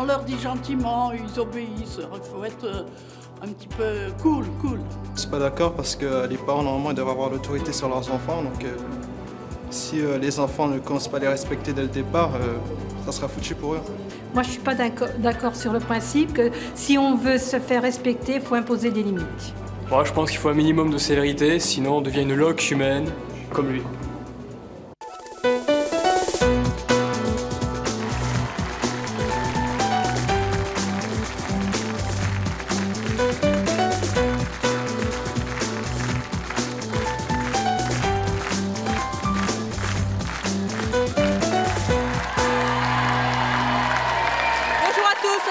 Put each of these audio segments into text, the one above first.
On leur dit gentiment, ils obéissent. Il faut être un petit peu cool. Je suis pas d'accord parce que les parents, normalement, ils doivent avoir l'autorité sur leurs enfants. Donc, si les enfants ne commencent pas à les respecter dès le départ, ça sera foutu pour eux. Moi, je ne suis pas d'accord sur le principe que si on veut se faire respecter, il faut imposer des limites. Moi, je pense qu'il faut un minimum de sévérité, sinon on devient une loque humaine, comme lui.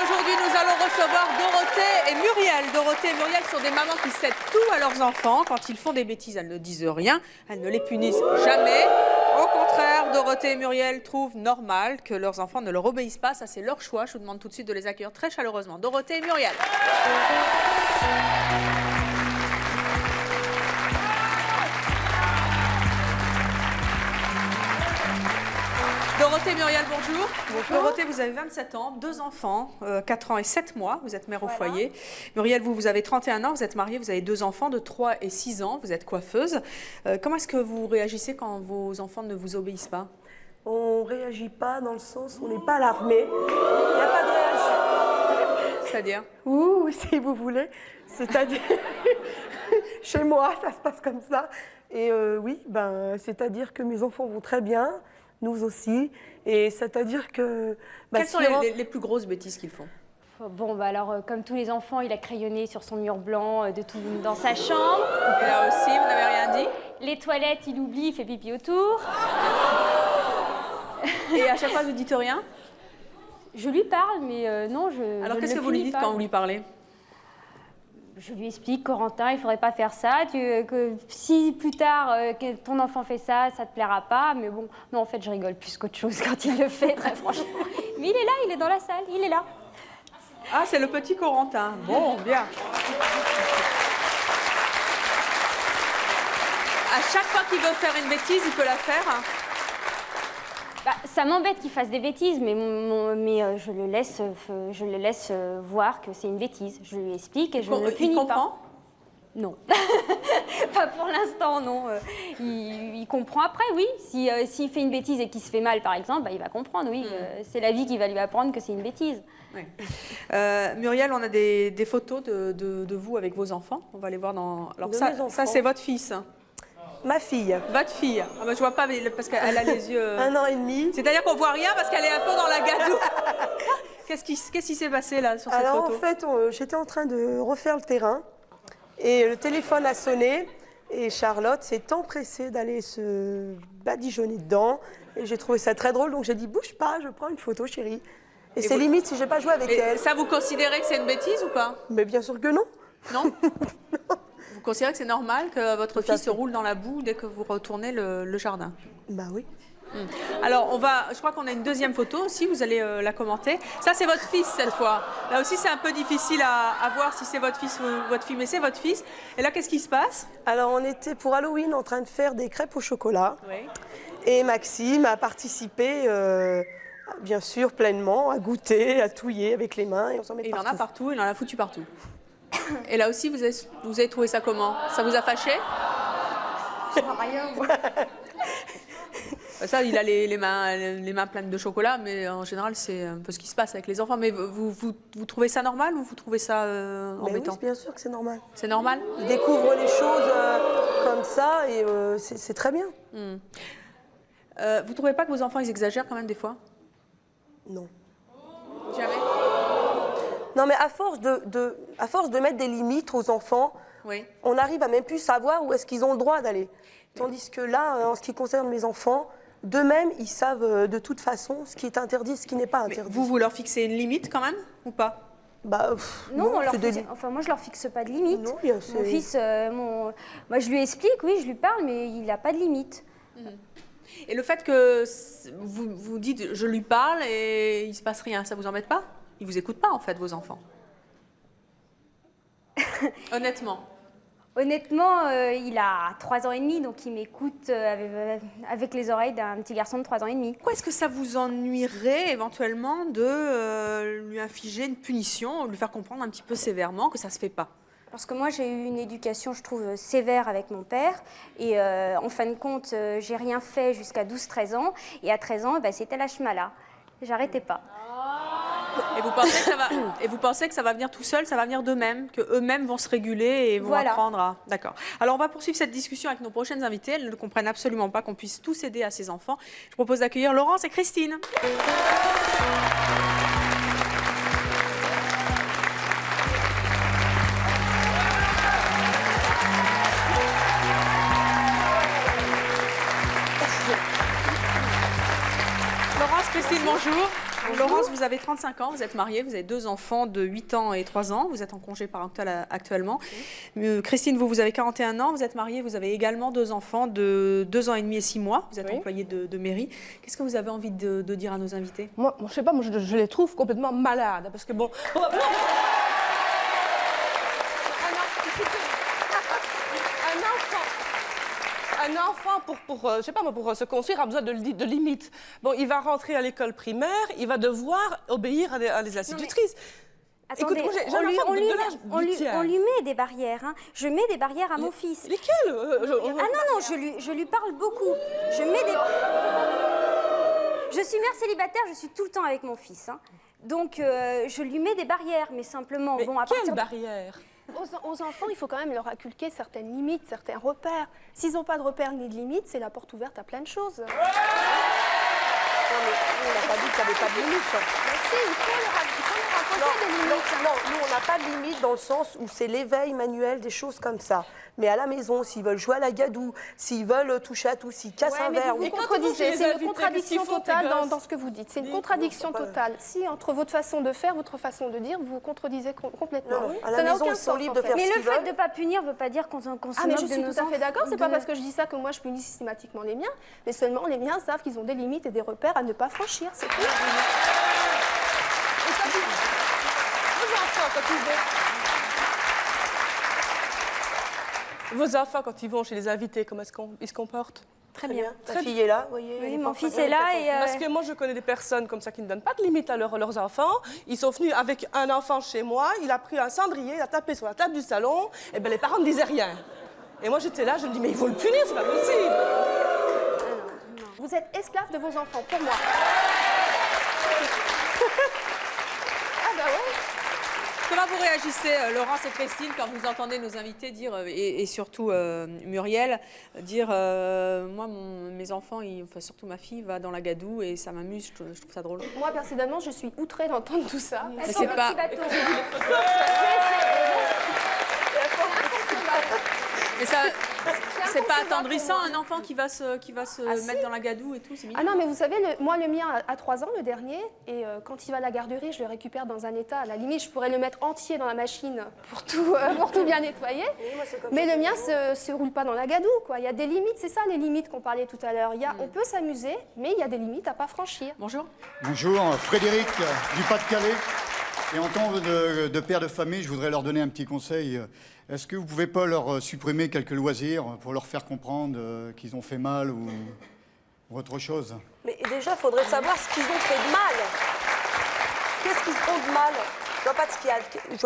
Aujourd'hui, nous allons recevoir Dorothée et Muriel. Dorothée et Muriel sont des mamans qui cèdent tout à leurs enfants. Quand ils font des bêtises, elles ne disent rien. Elles ne les punissent jamais. Au contraire, Dorothée et Muriel trouvent normal que leurs enfants ne leur obéissent pas. Ça, c'est leur choix. Je vous demande tout de suite de les accueillir très chaleureusement. Dorothée et Muriel. Dorothée, Muriel, bonjour. Bonjour. Dorothée, vous avez 27 ans, 2 enfants, 4 ans et 7 mois. Vous êtes mère au foyer. Muriel, vous avez 31 ans, vous êtes mariée, vous avez 2 enfants de 3 et 6 ans. Vous êtes coiffeuse. Comment est-ce que vous réagissez quand vos enfants ne vous obéissent pas? On ne réagit pas dans le sens où on n'est pas alarmé. Il n'y a pas de réaction. C'est-à-dire? Oui, si vous voulez. C'est-à-dire, chez moi, ça se passe comme ça. Et oui, c'est-à-dire que mes enfants vont très bien. Nous aussi, et c'est-à-dire que... Quelles sont les plus grosses bêtises qu'ils font? Bon, alors, comme tous les enfants, il a crayonné sur son mur blanc de tout dans sa chambre. Et là aussi, vous n'avez rien dit? Les toilettes, il oublie, il fait pipi autour. Et à chaque fois, vous ne dites rien? Je lui parle, mais non, je... Alors, qu'est-ce que vous lui dites quand vous lui parlez? Je lui explique, Corentin, il ne faudrait pas faire ça, que si plus tard que ton enfant fait ça, ça ne te plaira pas. Mais bon, non, en fait, je rigole plus qu'autre chose quand il le fait, très franchement. Mais il est là, il est dans la salle, il est là. Ah, c'est le petit Corentin. Bon, bien. À chaque fois qu'il veut faire une bêtise, il peut la faire? Ça m'embête qu'il fasse des bêtises, mais je le laisse voir que c'est une bêtise. Je lui explique et je ne le punis pas. Il comprend? Non. Pas pour l'instant, non. Il comprend après, oui. S'il fait une bêtise et qu'il se fait mal, par exemple, il va comprendre, oui. C'est la vie qui va lui apprendre que c'est une bêtise. Oui. Muriel, on a des photos de vous avec vos enfants. On va les voir dans... Alors ça c'est votre fils. Ma fille. Votre fille. Ah ben, je vois pas parce qu'elle a les yeux... 1 an et demi. C'est-à-dire qu'on voit rien parce qu'elle est un peu dans la gadoue. Qu'est-ce qui s'est passé là sur cette photo? Alors en fait, j'étais en train de refaire le terrain et le téléphone a sonné et Charlotte s'est empressée d'aller se badigeonner dedans et j'ai trouvé ça très drôle donc j'ai dit bouge pas, je prends une photo chérie. Et c'est limite si j'ai pas joué avec elle. Ça vous considérez que c'est une bêtise ou pas? Mais bien sûr que non. Non. Vous considérez que c'est normal que votre fille se roule dans la boue dès que vous retournez le jardin? Bah oui. Alors, je crois qu'on a une deuxième photo aussi, vous allez la commenter. Ça, c'est votre fils cette fois. Là aussi, c'est un peu difficile à voir si c'est votre fils ou votre fille, mais c'est votre fils. Et là, qu'est-ce qui se passe? Alors, on était pour Halloween en train de faire des crêpes au chocolat. Oui. Et Maxime a participé, bien sûr, pleinement, à goûter, à touiller avec les mains. Et on s'en met partout. Il en a partout, il en a foutu partout. Et là aussi, vous avez trouvé ça comment? Ça vous a fâché? Rien, moi. Ça, il a les mains pleines de chocolat, mais en général, c'est un peu ce qui se passe avec les enfants. Mais vous trouvez ça normal ou vous trouvez ça embêtant? Oui, bien sûr que c'est normal. C'est normal? Ils découvrent les choses comme ça et c'est très bien. Vous trouvez pas que vos enfants, ils exagèrent quand même des fois? Non. Jamais? Non, mais à force de mettre des limites aux enfants, oui. On arrive à même plus savoir où est-ce qu'ils ont le droit d'aller. Tandis que là, en ce qui concerne mes enfants, d'eux-mêmes, ils savent de toute façon ce qui est interdit et ce qui n'est pas interdit. Mais vous leur fixez une limite quand même ou pas? Non, moi je leur fixe pas de limite. Non, mon fils, moi je lui explique, oui, je lui parle, mais il n'a pas de limite. Et le fait que vous dites je lui parle et il se passe rien, ça vous embête pas? Ils vous écoutent pas en fait, vos enfants? Honnêtement. Honnêtement, il a 3 ans et demi, donc il m'écoute avec les oreilles d'un petit garçon de 3 ans et demi. Pourquoi est-ce que ça vous ennuierait éventuellement de lui infliger une punition, lui faire comprendre un petit peu sévèrement que ça se fait pas? Parce que moi, j'ai eu une éducation, je trouve, sévère avec mon père. Et en fin de compte, j'ai rien fait jusqu'à 12-13 ans. Et à 13 ans, c'était la chmala. J'arrêtais pas. Et vous pensez que ça va venir tout seul, ça va venir d'eux-mêmes, qu'eux-mêmes vont se réguler et vont apprendre à... D'accord. Alors, on va poursuivre cette discussion avec nos prochaines invitées. Elles ne comprennent absolument pas qu'on puisse tous aider à ces enfants. Je propose d'accueillir Laurence et Christine. Laurence, Christine, bonjour. Laurence, vous avez 35 ans, vous êtes mariée, vous avez 2 enfants de 8 ans et 3 ans, vous êtes en congé parental actuellement. Christine, vous avez 41 ans, vous êtes mariée, vous avez également 2 enfants de 2 ans et demi et 6 mois, vous êtes employée de mairie. Qu'est-ce que vous avez envie de dire à nos invités? Moi, je sais pas, moi je les trouve complètement malades, parce que bon... Un enfant, je sais pas, pour se construire, a besoin de limites. Bon, il va rentrer à l'école primaire, il va devoir obéir à des institutrices. Attendez, écoute, on lui met des barrières. Hein. Je mets des barrières à mon fils. Lesquelles Je lui parle beaucoup. Je mets des... Je suis mère célibataire, je suis tout le temps avec mon fils. Hein. Donc, je lui mets des barrières, mais simplement... Mais bon, à quelles partir barrières? Aux enfants, il faut quand même leur inculquer certaines limites, certains repères. S'ils n'ont pas de repères ni de limites, c'est la porte ouverte à plein de choses. Non, mais nous, on n'a pas dit qu'il n'y avait pas de limite. Si, il faut leur imposer des limites. Non, nous, on n'a pas de limite dans le sens où c'est l'éveil manuel, des choses comme ça. Mais à la maison, s'ils veulent jouer à la gadoue, s'ils veulent toucher à tout, s'ils cassent un verre... Vous contredisez, c'est une contradiction totale dans ce que vous dites. C'est une contradiction totale. Si, entre votre façon de faire, votre façon de dire, vous vous contredisez complètement. Non, à la maison, ils sont libres de faire ce qu'ils veulent. Mais le fait de ne pas punir ne veut pas dire qu'on se moque de nos enfants. Mais je suis tout à fait d'accord. C'est pas parce que je dis ça que moi, je punis systématiquement les miens. Mais seulement, les miens savent qu'ils ont des limites et des repères à ne pas franchir. C'est tout. Vos enfants, quand ils vont chez les invités, comment est-ce qu'ils se comportent? Très bien. Ta fille est là, vous voyez. Oui, mon fils est là et... Parce que moi, je connais des personnes comme ça qui ne donnent pas de limite à leurs enfants. Ils sont venus avec un enfant chez moi, il a pris un cendrier, il a tapé sur la table du salon, et ben les parents ne disaient rien. Et moi, j'étais là, je me dis, mais il faut le punir, c'est pas possible. Vous êtes esclave de vos enfants, pour moi. Ah bah ouais. Comment vous réagissez, Laurence et Christine, quand vous entendez nos invités dire, et surtout Muriel, dire moi, mes enfants, enfin, surtout ma fille, va dans la gadoue et ça m'amuse, je trouve ça drôle. Moi, personnellement, je suis outrée d'entendre tout ça. Mais c'est pas... Mais ça, c'est pas attendrissant, un enfant qui va se mettre dans la gadoue et tout, c'est mignon. Ah non, mais vous savez, moi, le mien a 3 ans, le dernier, et quand il va à la garderie, je le récupère dans un état. À la limite, je pourrais le mettre entier dans la machine pour tout bien nettoyer. Mais le mien se roule pas dans la gadoue, quoi. Il y a des limites, c'est ça les limites qu'on parlait tout à l'heure. On peut s'amuser, mais il y a des limites à pas franchir. Bonjour. Bonjour, Frédéric du Pas-de-Calais. Et en tant de père de famille, je voudrais leur donner un petit conseil. Est-ce que vous ne pouvez pas leur supprimer quelques loisirs pour leur faire comprendre qu'ils ont fait mal ou autre chose? Mais déjà, il faudrait savoir ce qu'ils ont fait de mal. Qu'est-ce qu'ils font de mal? Je vois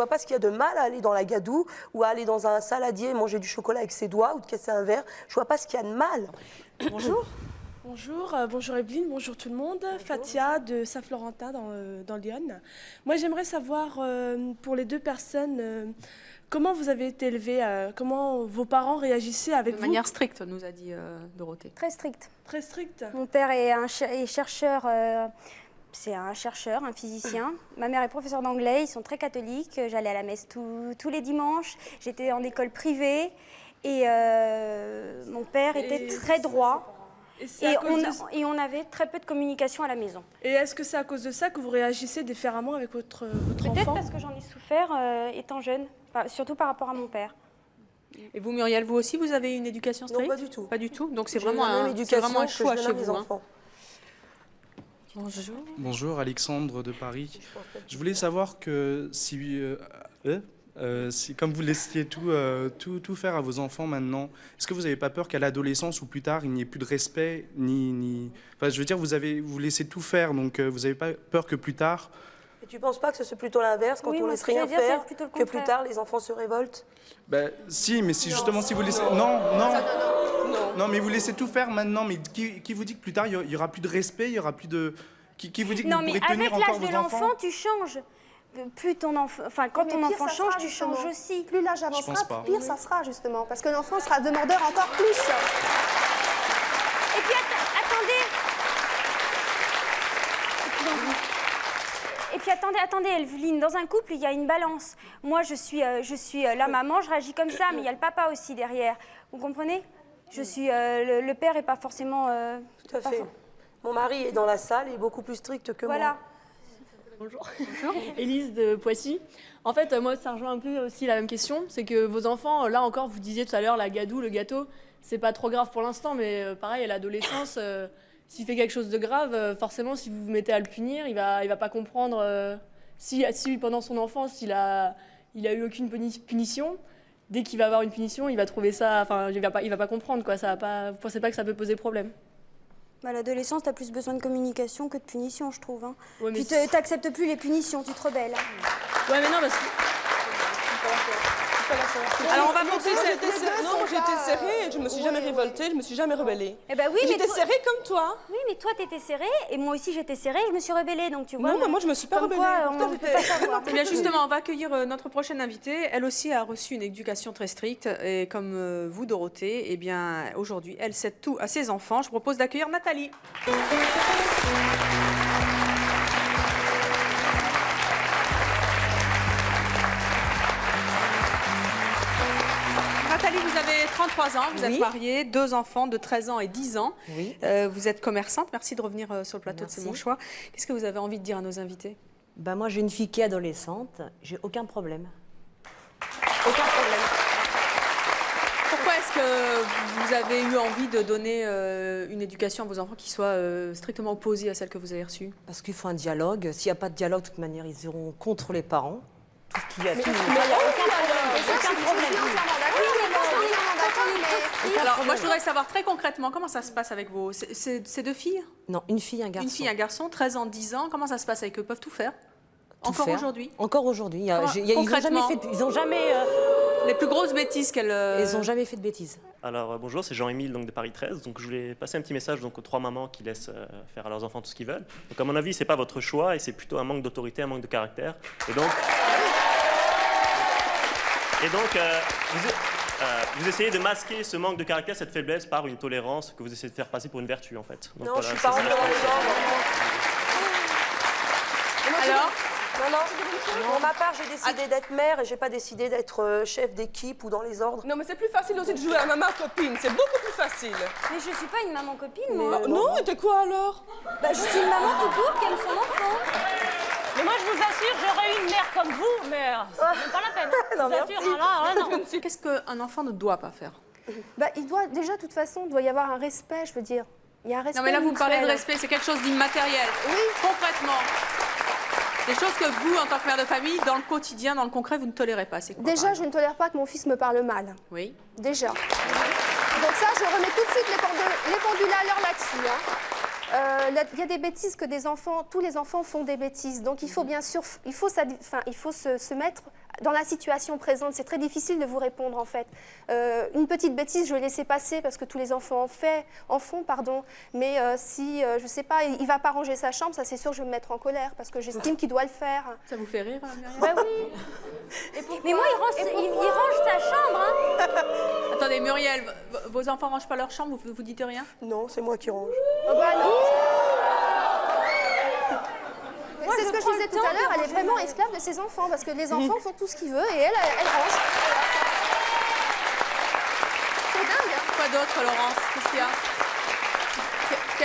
pas ce qu'il y a de mal à aller dans la gadoue ou à aller dans un saladier manger du chocolat avec ses doigts ou de casser un verre. Je vois pas ce qu'il y a de mal. Bonjour. Bonjour Evelyne, bonjour tout le monde. Bonjour. Fatia de Saint-Florentin dans l'Yonne. Moi j'aimerais savoir pour les 2 personnes comment vous avez été élevés, comment vos parents réagissaient avec vous. De manière stricte, nous a dit Dorothée. Très stricte. Très stricte. Mon père est chercheur, c'est un chercheur, un physicien. Ma mère est professeure d'anglais, ils sont très catholiques. J'allais à la messe tous les dimanches. J'étais en école privée et mon père était très droit. Et on avait très peu de communication à la maison. Et est-ce que c'est à cause de ça que vous réagissez différemment avec votre enfant? Peut-être parce que j'en ai souffert étant jeune, surtout par rapport à mon père. Et vous, Muriel, vous aussi, vous avez une éducation stricte? Non, pas du tout. Pas du tout. Donc c'est J'ai vraiment la même éducation un choix que je chez donne à mes vous. enfants. Bonjour, Alexandre de Paris. Je voulais savoir que si Comme vous laissiez tout faire à vos enfants maintenant, est-ce que vous n'avez pas peur qu'à l'adolescence ou plus tard, il n'y ait plus de respect Enfin, je veux dire, vous laissez tout faire, donc vous n'avez pas peur que plus tard... Et tu ne penses pas que c'est plutôt l'inverse, quand on laisse rien faire, que plus tard les enfants se révoltent? Si, mais si justement si vous laissez... Non, mais vous laissez tout faire maintenant, mais qui vous dit que plus tard, il n'y aura plus de respect, il n'y aura plus de... Qui vous dit que vous pourrez tenir encore vos enfants? Non, mais avec l'âge de l'enfant, tu changes. Plus ton enfant, enfin quand ton enfant change, tu changes aussi. Plus l'âge avancera, pire ça sera justement, parce que l'enfant sera demandeur encore plus. Et puis attendez, Evelyne, dans un couple, il y a une balance. Moi, je suis la maman, je réagis comme ça, mais il y a le papa aussi derrière. Vous comprenez? Le père est pas forcément... Tout à fait. Mon mari est dans la salle et est beaucoup plus strict que moi. Bonjour. Élise de Poissy. En fait, moi, ça rejoint un peu aussi la même question. C'est que vos enfants, là encore, vous disiez tout à l'heure, la gadoue, le gâteau, c'est pas trop grave pour l'instant, mais pareil, à l'adolescence, s'il fait quelque chose de grave, forcément, si vous vous mettez à le punir, il va pas comprendre. Si pendant son enfance, il a eu aucune punition, dès qu'il va avoir une punition, il va trouver ça. Enfin, il va pas comprendre, quoi. Vous pensez pas que ça peut poser problème? À l'adolescence, t'as plus besoin de communication que de punition, je trouve. Hein. Ouais, Puis t'acceptes plus les punitions, tu te rebelles. Ouais, mais non, parce que... Alors on va monter. Non, j'étais serrée, je me suis jamais révoltée, je me suis jamais rebellée. Eh ben oui, j'étais serrée comme toi. Oui, mais toi t'étais serrée et moi aussi j'étais serrée, je me suis rebellée, donc tu vois. Non, mais moi je me suis pas rebellée. On ne peut pas savoir. Eh bien justement, on va accueillir notre prochaine invitée. Elle aussi a reçu une éducation très stricte et comme vous, Dorothée, eh bien aujourd'hui, elle cède tout à ses enfants. Je vous propose d'accueillir Nathalie. Nathalie, vous avez 33 ans, vous êtes mariée, 2 enfants de 13 ans et 10 ans. Oui. Vous êtes commerçante, merci de revenir sur le plateau de C'est mon choix. Qu'est-ce que vous avez envie de dire à nos invités? Moi, j'ai une fille qui est adolescente, j'ai aucun problème. Aucun problème. Pourquoi est-ce que vous avez eu envie de donner une éducation à vos enfants qui soit strictement opposée à celle que vous avez reçue? Parce qu'il faut un dialogue. S'il n'y a pas de dialogue, de toute manière, ils iront contre les parents. Tout ce qu'il y a. Mais il n'y a aucun problème. Alors, moi, je voudrais savoir très concrètement comment ça se passe avec vos... C'est 2 filles? Non, une fille, un garçon. Une fille, un garçon, 13 ans, 10 ans. Comment ça se passe avec eux? Ils peuvent tout faire? Encore aujourd'hui? Encore aujourd'hui. Ils n'ont jamais... Les plus grosses bêtises qu'elles... Ils n'ont jamais fait de bêtises. Alors bonjour, c'est Jean-Émile de Paris 13. Donc je voulais passer un petit message aux 3 mamans qui laissent faire à leurs enfants tout ce qu'ils veulent. Donc à mon avis, c'est pas votre choix et c'est plutôt un manque d'autorité, un manque de caractère. Et donc vous essayez de masquer ce manque de caractère, cette faiblesse, par une tolérance que vous essayez de faire passer pour une vertu en fait. Donc, Non, voilà, je suis pas en dehors des ordres. Alors? Non. Pour ma part, j'ai décidé d'être mère et j'ai pas décidé d'être chef d'équipe ou dans les ordres. Non, mais c'est plus facile aussi de jouer à maman copine, c'est beaucoup plus facile. Mais je suis pas une maman copine, moi. Non, et t'es quoi alors? Je suis une maman tout court qui aime son enfant. Mais moi, je vous assure, j'aurais une mère comme vous, mais c'est même pas la peine. Non, je vous assure, là, non. Qu'est-ce qu'un enfant ne doit pas faire? Il doit, déjà, de toute façon, il doit y avoir un respect, je veux dire. Il y a un respect. Non, mais là, vous me parlez de mutuel. respect, c'est quelque chose d'immatériel. Oui. Concrètement. Des choses que vous, en tant que mère de famille, dans le quotidien, dans le concret, vous ne tolérez pas. C'est quoi? Déjà, je ne tolère pas que mon fils me parle mal. Oui. Déjà. Donc ça, je remets tout de suite les pendules à l'heure là-dessus. Il y a des bêtises que tous les enfants font des bêtises. Donc il faut bien sûr, il faut se mettre dans la situation présente. C'est très difficile de vous répondre en fait. Une petite bêtise, je vais laisser passer parce que tous les enfants en font. Mais si, je sais pas, il va pas ranger sa chambre, ça c'est sûr que je vais me mettre en colère parce que j'estime qu'il doit le faire. Ça vous fait rire, Myriam? Bah oui. Mais moi, il range sa chambre. Hein. Attendez, Muriel, vos enfants rangent pas leur chambre, vous dites rien? Non, c'est moi qui range. Oh bah non. C'est ce que je disais tout à l'heure, elle est vraiment esclave de ses enfants parce que les enfants font tout ce qu'ils veulent et elle range. C'est dingue. Quoi d'autre, Laurence? Qu'est-ce qu'il y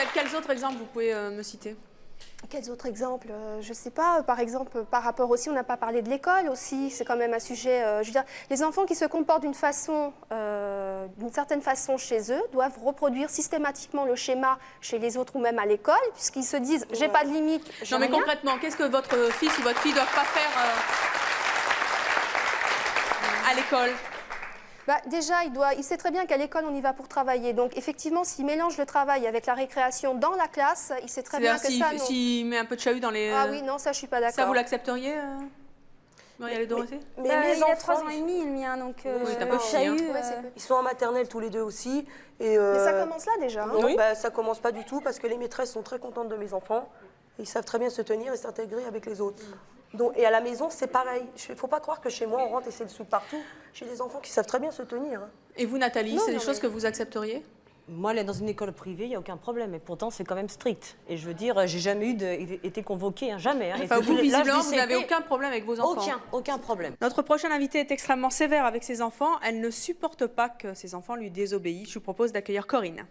a? Quels autres exemples vous pouvez me citer? Quels autres exemples? Je ne sais pas. Par exemple, par rapport aussi, on n'a pas parlé de l'école aussi. C'est quand même un sujet. Je veux dire, les enfants qui se comportent d'une certaine façon chez eux doivent reproduire systématiquement le schéma chez les autres ou même à l'école, puisqu'ils se disent j'ai pas de limite. Non, mais concrètement, qu'est-ce que votre fils ou votre fille ne doivent pas faire? à l'école? Déjà, il sait très bien qu'à l'école, on y va pour travailler. Donc, effectivement, s'il mélange le travail avec la récréation dans la classe, il sait très bien que ça, non. S'il met un peu de chahut dans les... Ah oui, non, ça, je suis pas d'accord. Ça, vous l'accepteriez, Muriel et Dorothée? Mais il mes a enfants, 3 ans et demi, le mien, donc t'as pas le fini, hein. chahut... ils sont en maternelle tous les deux aussi. Et, Mais ça commence là déjà. Hein. Non, ça commence pas du tout parce que les maîtresses sont très contentes de mes enfants. Ils savent très bien se tenir et s'intégrer avec les autres. Donc, et à la maison, c'est pareil. Il ne faut pas croire que chez moi, on rentre et c'est le sou partout. J'ai des enfants qui savent très bien se tenir. Hein. Et vous, Nathalie, c'est des choses que vous accepteriez? Moi, aller dans une école privée, il n'y a aucun problème. Et pourtant, c'est quand même strict. Et je veux dire, j'ai jamais été convoquée, hein, jamais. Hein. Enfin, vous, visiblement, vous n'avez aucun problème avec vos enfants. Aucun problème. Notre prochaine invitée est extrêmement sévère avec ses enfants. Elle ne supporte pas que ses enfants lui désobéissent. Je vous propose d'accueillir Corinne.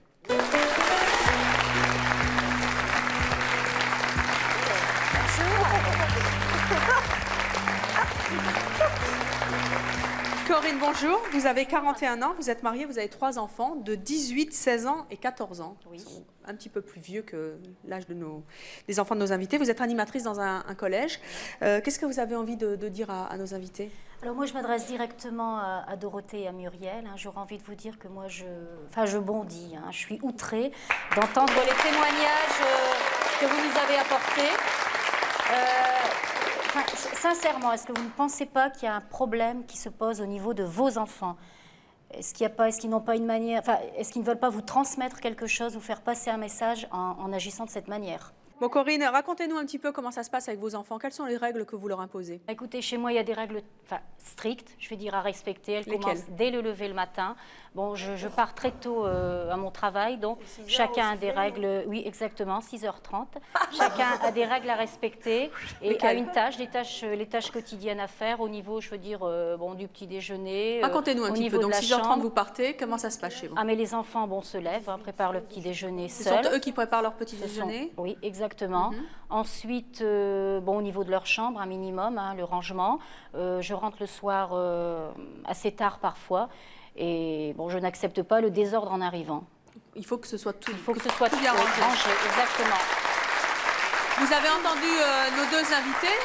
Corinne, bonjour. Vous avez 41 ans, vous êtes mariée, vous avez 3 enfants de 18, 16 ans et 14 ans. Oui. Ils sont un petit peu plus vieux que l'âge des enfants de nos invités. Vous êtes animatrice dans un collège. Qu'est-ce que vous avez envie de dire à nos invités? Alors moi, je m'adresse directement à Dorothée et à Muriel. Hein. J'aurais envie de vous dire que moi, je bondis. Hein. Je suis outrée d'entendre les témoignages que vous nous avez apportés. Sincèrement, est-ce que vous ne pensez pas qu'il y a un problème qui se pose au niveau de vos enfants? Est-ce qu'ils n'ont pas une manière, est-ce qu'ils ne veulent pas vous transmettre quelque chose, vous faire passer un message en agissant de cette manière? Bon, Corinne, racontez-nous un petit peu comment ça se passe avec vos enfants. Quelles sont les règles que vous leur imposez? Écoutez, chez moi, il y a des règles strictes, je vais dire à respecter. Elles commencent dès le lever le matin. Bon, je pars très tôt à mon travail, donc chacun a des règles, oui, exactement, 6h30. Chacun a des règles à respecter et a une tâche, les tâches quotidiennes à faire au niveau, je veux dire, du petit déjeuner. Racontez-nous un petit peu. Donc, 6h30, chambre. vous partez. Comment ça se passe chez vous? Ah, mais les enfants, se lèvent, hein, préparent le petit déjeuner Ce seuls. sont eux qui préparent leur petit déjeuner? Oui, exactement. Ensuite, au niveau de leur chambre, un minimum, hein, le rangement. Je rentre le soir assez tard parfois. Et je n'accepte pas le désordre en arrivant. Il faut que ce soit tout, que ce soit tout bien rangé. Exactement. Vous avez entendu nos deux invités,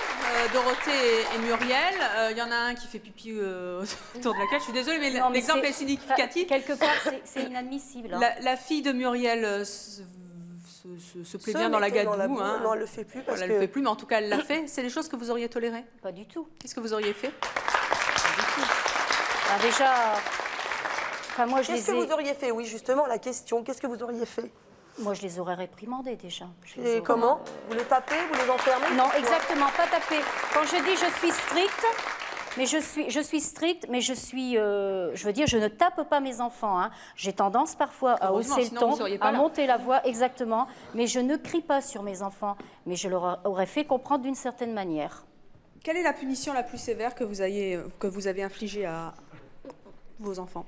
Dorothée et Muriel. Il y en a un qui fait pipi autour de la cage. Je suis désolée, mais l'exemple est significatif. Quelque part, c'est inadmissible. Hein. La fille de Muriel se plaît bien dans la gadoue. Hein. Non, elle ne le fait plus. Elle ne le fait plus, mais en tout cas, elle l'a fait. C'est des choses que vous auriez tolérées? Pas du tout. Qu'est-ce que vous auriez fait? Pas du tout. Alors déjà... Qu'est-ce que vous auriez fait? Oui, justement, la question. Qu'est-ce que vous auriez fait? Moi, je les aurais réprimandés déjà. Et comment? Vous les tapez? Vous les enfermez? Non, exactement, pas taper. Quand je dis je suis stricte, mais je suis stricte, mais je suis, je veux dire, je ne tape pas mes enfants. Hein. J'ai tendance parfois à hausser le ton, à monter la voix, exactement. Mais je ne crie pas sur mes enfants, mais je leur aurais fait comprendre d'une certaine manière. Quelle est la punition la plus sévère que vous avez infligée à vos enfants?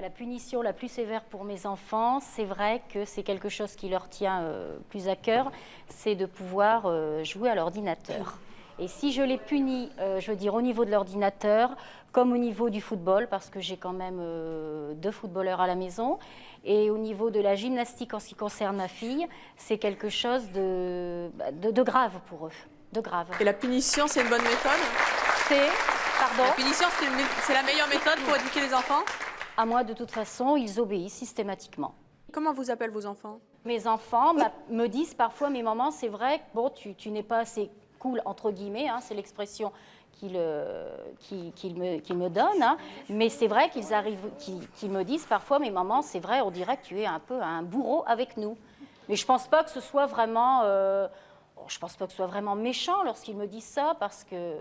La punition la plus sévère pour mes enfants, c'est vrai que c'est quelque chose qui leur tient plus à cœur, c'est de pouvoir jouer à l'ordinateur. Et si je les punis, je veux dire au niveau de l'ordinateur, comme au niveau du football, parce que j'ai quand même 2 footballeurs à la maison, et au niveau de la gymnastique en ce qui concerne ma fille, c'est quelque chose de grave pour eux, de grave. Et la punition, c'est une bonne méthode? Pardon? La punition, c'est la meilleure méthode pour éduquer les enfants? À moi, de toute façon, ils obéissent systématiquement. Comment vous appellent vos enfants? Mes enfants me disent parfois, mais maman, c'est vrai que tu n'es pas assez cool, entre guillemets, hein, c'est l'expression qu'ils me donnent, hein, mais c'est vrai qu'ils me disent parfois, mais maman, c'est vrai, on dirait que tu es un peu un bourreau avec nous. Mais je ne pense pas que ce soit vraiment, méchant lorsqu'ils me disent ça, parce que...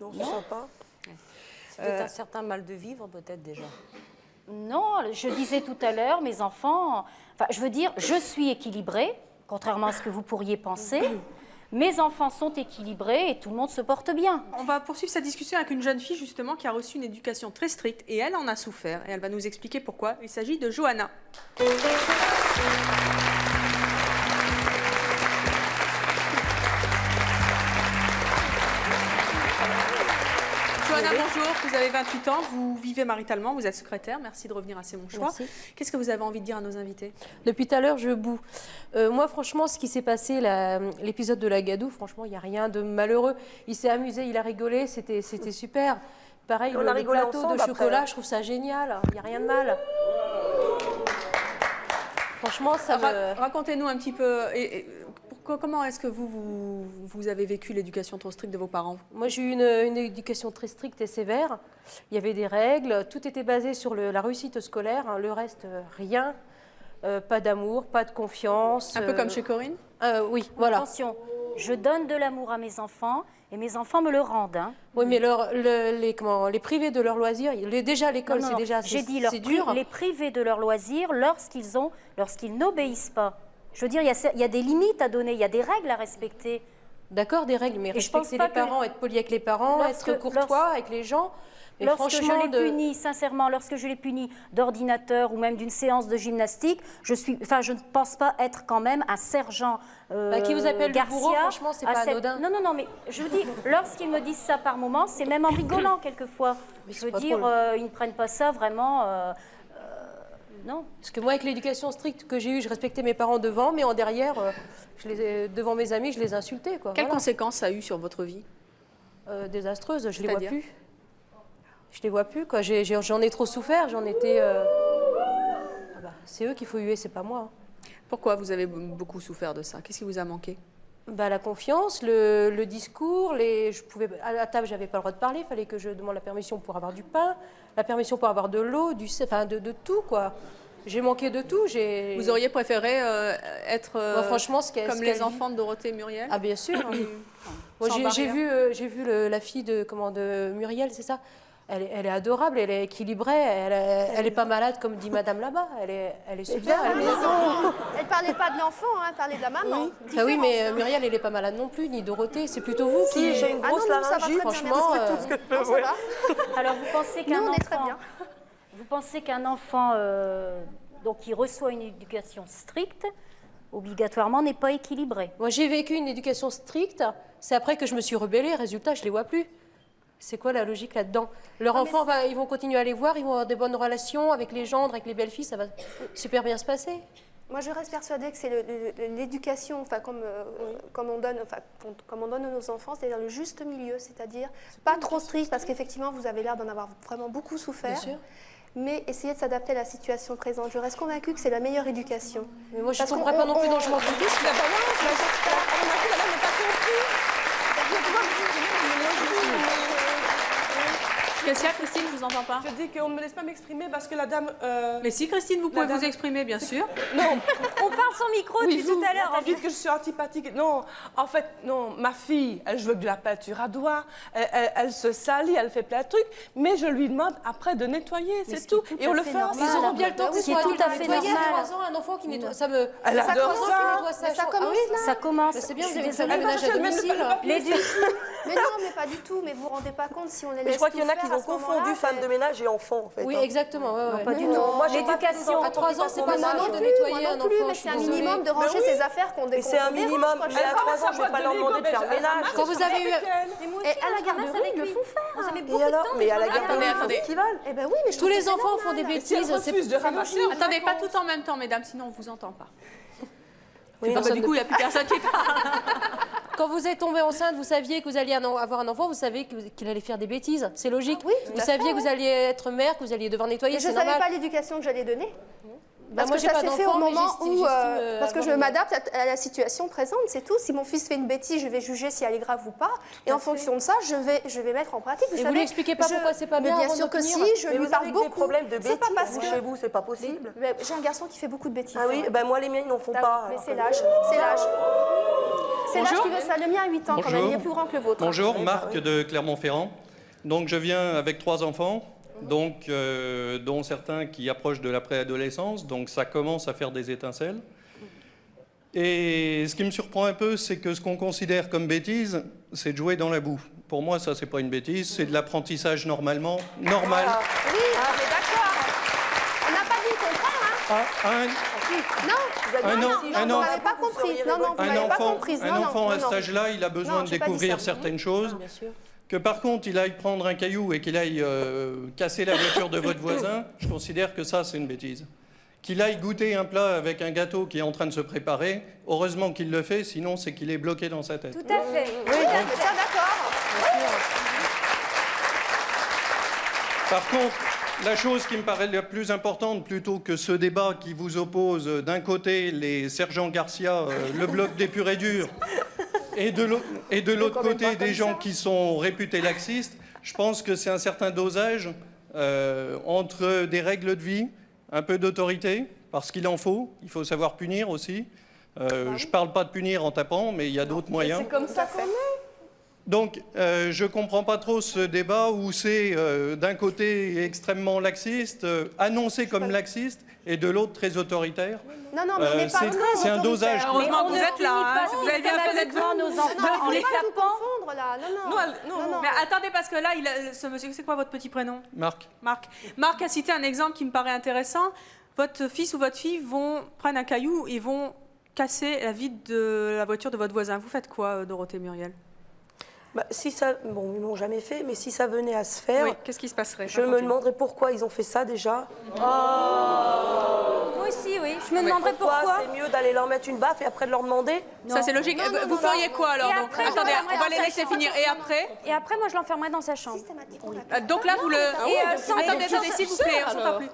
Non, c'est sympa. C'est peut-être un certain mal de vivre, peut-être déjà. Non, je disais tout à l'heure, mes enfants... je veux dire, je suis équilibrée, contrairement à ce que vous pourriez penser. Mes enfants sont équilibrés et tout le monde se porte bien. On va poursuivre cette discussion avec une jeune fille, justement, qui a reçu une éducation très stricte. Et elle en a souffert. Et elle va nous expliquer pourquoi. Il s'agit de Johanna. Johanna, bonjour, vous avez 28 ans, vous vivez maritalement, vous êtes secrétaire, merci de revenir à C'est mon choix. Qu'est-ce que vous avez envie de dire à nos invités? Depuis tout à l'heure, je boue. Moi, franchement, ce qui s'est passé, l'épisode de la gadoue, franchement, il n'y a rien de malheureux. Il s'est amusé, il a rigolé, c'était super. Pareil, On a le rigolé plateau de ensemble chocolat, après. je trouve ça génial. Il n'y a rien de mal. Franchement, ça me... Racontez-nous un petit peu, comment est-ce que vous avez vécu l'éducation trop stricte de vos parents? Moi, j'ai eu une éducation très stricte et sévère. Il y avait des règles, tout était basé sur la réussite scolaire, hein, le reste, rien. Pas d'amour, pas de confiance. Un peu comme chez Corinne? Oui, voilà. Attention, je donne de l'amour à mes enfants et mes enfants me le rendent. Hein. Oui, mais les privés de leurs loisirs, déjà à l'école, c'est déjà J'ai dit c'est dur. les privés de leurs loisirs lorsqu'ils n'obéissent pas. Je veux dire, il y a des limites à donner, il y a des règles à respecter. D'accord, des règles, mais Et je pense respecter pas les que parents, être poli avec les parents, être courtois avec les gens. Mais Lorsque franchement, je les punis, sincèrement, lorsque je les punis d'ordinateur ou même d'une séance de gymnastique, je ne pense pas être quand même un sergent qui vous appelle Garcia, le bourreau, franchement, c'est pas anodin. Non, mais je vous dis, lorsqu'ils me disent ça par moment, c'est même en rigolant quelquefois. Je veux dire, ils ne prennent pas ça vraiment... non. Parce que moi, avec l'éducation stricte que j'ai eue, je respectais mes parents devant, mais en derrière, devant mes amis, je les insultais. Quoi. Quelles Voilà. conséquences ça a eu sur votre vie? Désastreuses, je les vois plus. Je les vois plus, quoi. J'en ai trop souffert, j'en étais... c'est eux qu'il faut huer, c'est pas moi. Pourquoi vous avez beaucoup souffert de ça? Qu'est-ce qui vous a manqué? La confiance, le discours, à la table, j'avais pas le droit de parler, il fallait que je demande la permission pour avoir du pain, la permission pour avoir de l'eau, de tout, quoi. J'ai manqué de tout. Vous auriez préféré être franchement, comme les enfants de Dorothée et Muriel? Ah, bien sûr. Moi, j'ai vu la fille de Muriel, c'est ça. Elle est adorable, elle est équilibrée, elle est pas malade comme dit Madame là-bas. Elle est super. Elle parlait pas de l'enfant, hein, elle parlait de la maman. Ah oui, mais Muriel, elle est pas malade non plus, ni Dorothée. C'est plutôt vous qui... j'ai une grosse laryngite, franchement. Alors, vous pensez qu'un Nous, on est très enfant... bien. Vous pensez qu'un enfant donc, qui reçoit une éducation stricte, obligatoirement, n'est pas équilibré? Moi, j'ai vécu une éducation stricte. C'est après que je me suis rebellée. Résultat, je les vois plus. C'est quoi la logique là-dedans? Leurs enfants, ils vont continuer à les voir, ils vont avoir des bonnes relations avec les gendres, avec les belles-filles, ça va super bien se passer. Moi, je reste persuadée que c'est l'éducation, comme on donne à nos enfants, c'est-à-dire le juste milieu, c'est-à-dire pas trop strict, parce qu'effectivement, vous avez l'air d'en avoir vraiment beaucoup souffert. Bien sûr. Mais essayer de s'adapter à la situation présente. Je reste convaincue que c'est la meilleure éducation. Mais moi, je ne comprends pas non plus dans le chemin focus. Qu'est-ce qu'il y a, Christine? Je vous entends pas. Je dis qu'on ne me laisse pas m'exprimer parce que la dame... Mais si, Christine, vous pouvez vous exprimer, bien sûr. Non. On parle sans micro depuis tout à l'heure. Vous dites que je suis antipathique. Non, en fait, non. Ma fille, elle joue avec de la peinture à doigts, elle se salit, elle fait plein de trucs, mais je lui demande après de nettoyer, c'est tout. Et on le fait ensemble. Ils auront bien le temps qu'ils soient adultes à nettoyer. À 3 ans, un enfant qui nettoie, ça me... Elle adore ça. Ça commence là. Ça commence. C'est bien, vous avez désolée. fait le ménage à domicile. Mais non, mais pas du tout. Mais vous vous rendez pas compte si on les laisse. Mais je crois qu'il y en a tout qui faire ont à ce moment-là, confondu femme de ménage et enfant, en fait. Oui, exactement. Ouais. Pas du tout. Non, moi, j'ai pas fait L'éducation. À 3 ans, c'est pas Moi normal non de plus, nettoyer moi un non plus, enfant. mais je c'est suis un désolée. minimum de ranger ses affaires qu'on Mais c'est un minimum. Mais à 3 ans, je vais pas leur demander de faire le ménage. Quand vous avez eu... Et à la garderie, ils le font faire. Vous avez Et beaucoup de alors? temps. Mais à la garderie, Attendez. c'est ce qu'ils veulent. Eh ben oui, mais je Tous trouve les que c'est enfants font normal. des Si elle bêtises. refuse de ramasser, Attendez, pas tout en même temps, mesdames, sinon on vous entend pas. Oui, Du coup, il n'y a plus personne qui parle. Quand vous êtes tombée enceinte, vous saviez que vous alliez avoir un enfant, vous savez qu'il allait faire des bêtises. C'est logique. Oui, tout vous à saviez fait, que vous alliez être mère, que vous alliez devoir nettoyer, Mais je c'est ne savais normal. pas l'éducation que j'allais donner. Parce moi, que j'ai ça pas s'est fait au d'enfant, mais moment où... parce que je avoir m'adapte à la situation présente, c'est tout. Si mon fils fait une bêtise, je vais juger si elle est grave ou pas. Et en fonction de ça, je vais mettre en pratique. Et vous lui expliquez pas pourquoi c'est pas bien Mais bien avant sûr de que punir. si, je Mais lui vous parle avez beaucoup. des problèmes de C'est pas bêtises parce que... chez vous, c'est pas possible. Mais j'ai un garçon qui fait beaucoup de bêtises. Ah oui, ben moi les miens ils n'en font pas. Mais alors c'est que- l'âge, c'est l'âge. C'est l'âge Bonjour. qui veut ça. Le mien a 8 ans quand même, il est plus grand que le vôtre. Bonjour, Marc de Clermont-Ferrand. Donc je viens avec 3 enfants, donc, dont certains qui approchent de la préadolescence, donc ça commence à faire des étincelles. Et ce qui me surprend un peu, c'est que ce qu'on considère comme bêtise, c'est de jouer dans la boue. Pour moi, ça, c'est pas une bêtise, c'est de l'apprentissage normalement, normal. Oui, on est d'accord. On n'a pas dit le contraire, hein. Non, vous n'avez pas compris. Non, non, vous n'avez pas compris. Un enfant à cet âge-là, il a besoin de découvrir certaines choses. Que par contre, il aille prendre un caillou et qu'il aille casser la voiture de votre voisin, je considère que ça, c'est une bêtise. Qu'il aille goûter un plat avec un gâteau qui est en train de se préparer, heureusement qu'il le fait, sinon c'est qu'il est bloqué dans sa tête. Tout à fait. Oui, ça d'accord. Par contre, la chose qui me paraît la plus importante, plutôt que ce débat qui vous oppose d'un côté les sergents Garcia, le bloc des purs et durs, et de l'autre côté des gens qui sont réputés laxistes, je pense que c'est un certain dosage entre des règles de vie, un peu d'autorité, parce qu'il en faut. Il faut savoir punir aussi. Je ne parle pas de punir en tapant, mais il y a d'autres moyens. C'est comme ça qu'on est. Donc, je ne comprends pas trop ce débat où c'est d'un côté extrêmement laxiste, annoncé comme laxiste, et de l'autre très autoritaire. Non, mais on n'est pas c'est un dosage. Heureusement que vous êtes là. Vous avez bien fait d'être devant nos enfants en les tapant. Non. Mais attendez, parce que là, ce monsieur, c'est quoi votre petit prénom? Marc. Marc a cité un exemple qui me paraît intéressant. Votre fils ou votre fille prennent un caillou et vont casser la vitre de la voiture de votre voisin. Vous faites quoi, Dorothée Muriel? Si ça, bon, ils l'ont jamais fait, mais si ça venait à se faire, oui, qu'est-ce qui se passerait? Je me demanderais pourquoi ils ont fait ça déjà. Moi aussi, oui. Je me demanderais pourquoi. C'est mieux d'aller leur mettre une baffe et après de leur demander. Ça, c'est logique. Vous feriez quoi alors? Attendez, on va les laisser finir. Et après? Et après, moi, je l'enfermerais dans sa chambre. Donc là, vous le. Attendez, s'il vous plaît, on s'entend plus.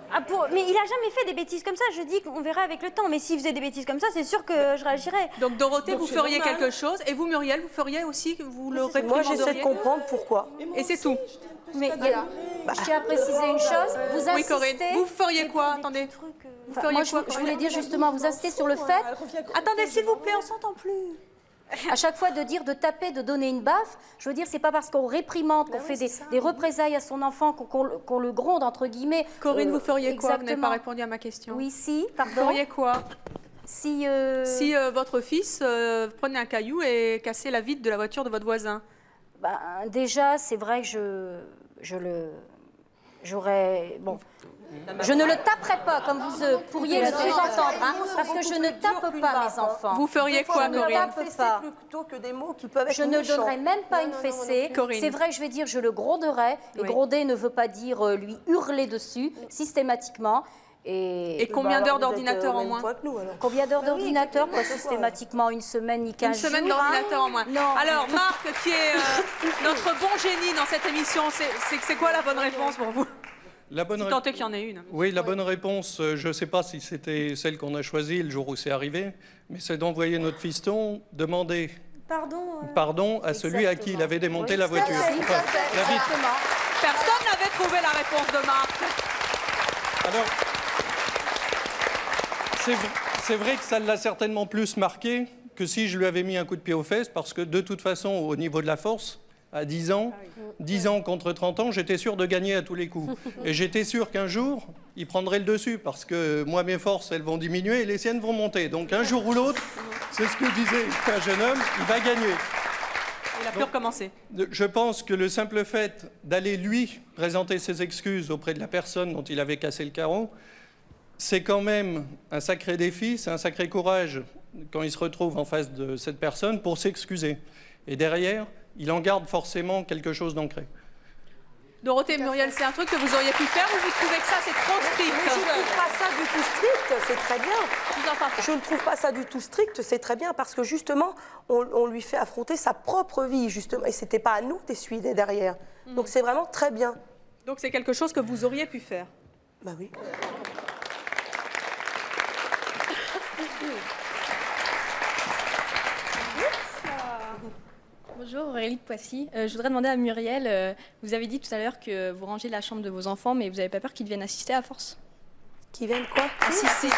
Mais il a jamais fait des bêtises comme ça. Je dis qu'on verra avec le temps. Mais s'il faisait des bêtises comme ça, c'est sûr que je réagirais. Donc Dorothée, vous feriez quelque chose. Et vous, Muriel, vous feriez aussi, vous le réprimanderiez? Moi, j'essaie de comprendre pourquoi. Et c'est tout. Mais je tiens à préciser une chose. Vous insistez. Oui, Corinne. Vous feriez quoi? Attendez. Moi, je voulais dire justement, vous insistez sur le fait. Attendez, s'il vous plaît, on s'entend plus. À chaque fois de dire, de taper, de donner une baffe, je veux dire, c'est pas parce qu'on réprimande, qu'on fait des représailles à son enfant, qu'on le gronde, entre guillemets. Corinne, vous feriez quoi? Exactement. Vous n'avez pas répondu à ma question. Oui, si, pardon. Vous feriez quoi? Si votre fils prenait un caillou et cassait la vitre de la voiture de votre voisin? Déjà, c'est vrai que j'aurais... Bon, je ne le taperai pas, comme vous pourriez le sous-entendre, parce que je ne tape pas mes enfants. Vous feriez quoi, Corinne? Je ne tape pas. Plutôt que des mots qui peuvent être Je ne méchants. donnerai même pas une fessée. C'est vrai que je vais dire, je le gronderai. Et gronder ne veut pas dire lui hurler dessus, systématiquement. Et combien d'heures d'ordinateur en moins? Combien d'heures d'ordinateur? Pas systématiquement une semaine ni 15 jours. Une semaine d'ordinateur en moins. Non. Alors, Marc, qui est notre bon génie dans cette émission, c'est quoi la bonne réponse pour vous? Tant est qu'il y en ait une. Oui, la bonne réponse, je ne sais pas si c'était celle qu'on a choisie le jour où c'est arrivé, mais c'est d'envoyer notre fiston demander pardon à celui à qui il avait démonté la voiture. Personne n'avait trouvé la réponse de Marc. Alors, c'est vrai que ça l'a certainement plus marqué que si je lui avais mis un coup de pied aux fesses, parce que de toute façon, au niveau de la force, à 10 ans, 10 ans contre 30 ans, j'étais sûr de gagner à tous les coups. Et j'étais sûr qu'un jour, il prendrait le dessus, parce que moi, mes forces, elles vont diminuer et les siennes vont monter. Donc un jour ou l'autre, c'est ce que disait un jeune homme, il va gagner. Il a pu recommencer. Je pense que le simple fait d'aller, lui, présenter ses excuses auprès de la personne dont il avait cassé le carreau, c'est quand même un sacré défi, c'est un sacré courage quand il se retrouve en face de cette personne pour s'excuser. Et derrière, il en garde forcément quelque chose d'ancré. Dorothée Muriel, c'est un truc que vous auriez pu faire ou vous trouvez que ça, c'est trop strict? Je ne trouve pas ça du tout strict, c'est très bien. Je ne trouve pas ça du tout strict, c'est très bien, parce que justement, on lui fait affronter sa propre vie, justement, et ce n'était pas à nous d'essuyer derrière. Donc c'est vraiment très bien. Donc c'est quelque chose que vous auriez pu faire? Bah oui. Bonjour, Aurélie de Poissy. Je voudrais demander à Muriel, vous avez dit tout à l'heure que vous rangez la chambre de vos enfants, mais vous n'avez pas peur qu'ils viennent assister à force? Qu'ils viennent quoi? Assister.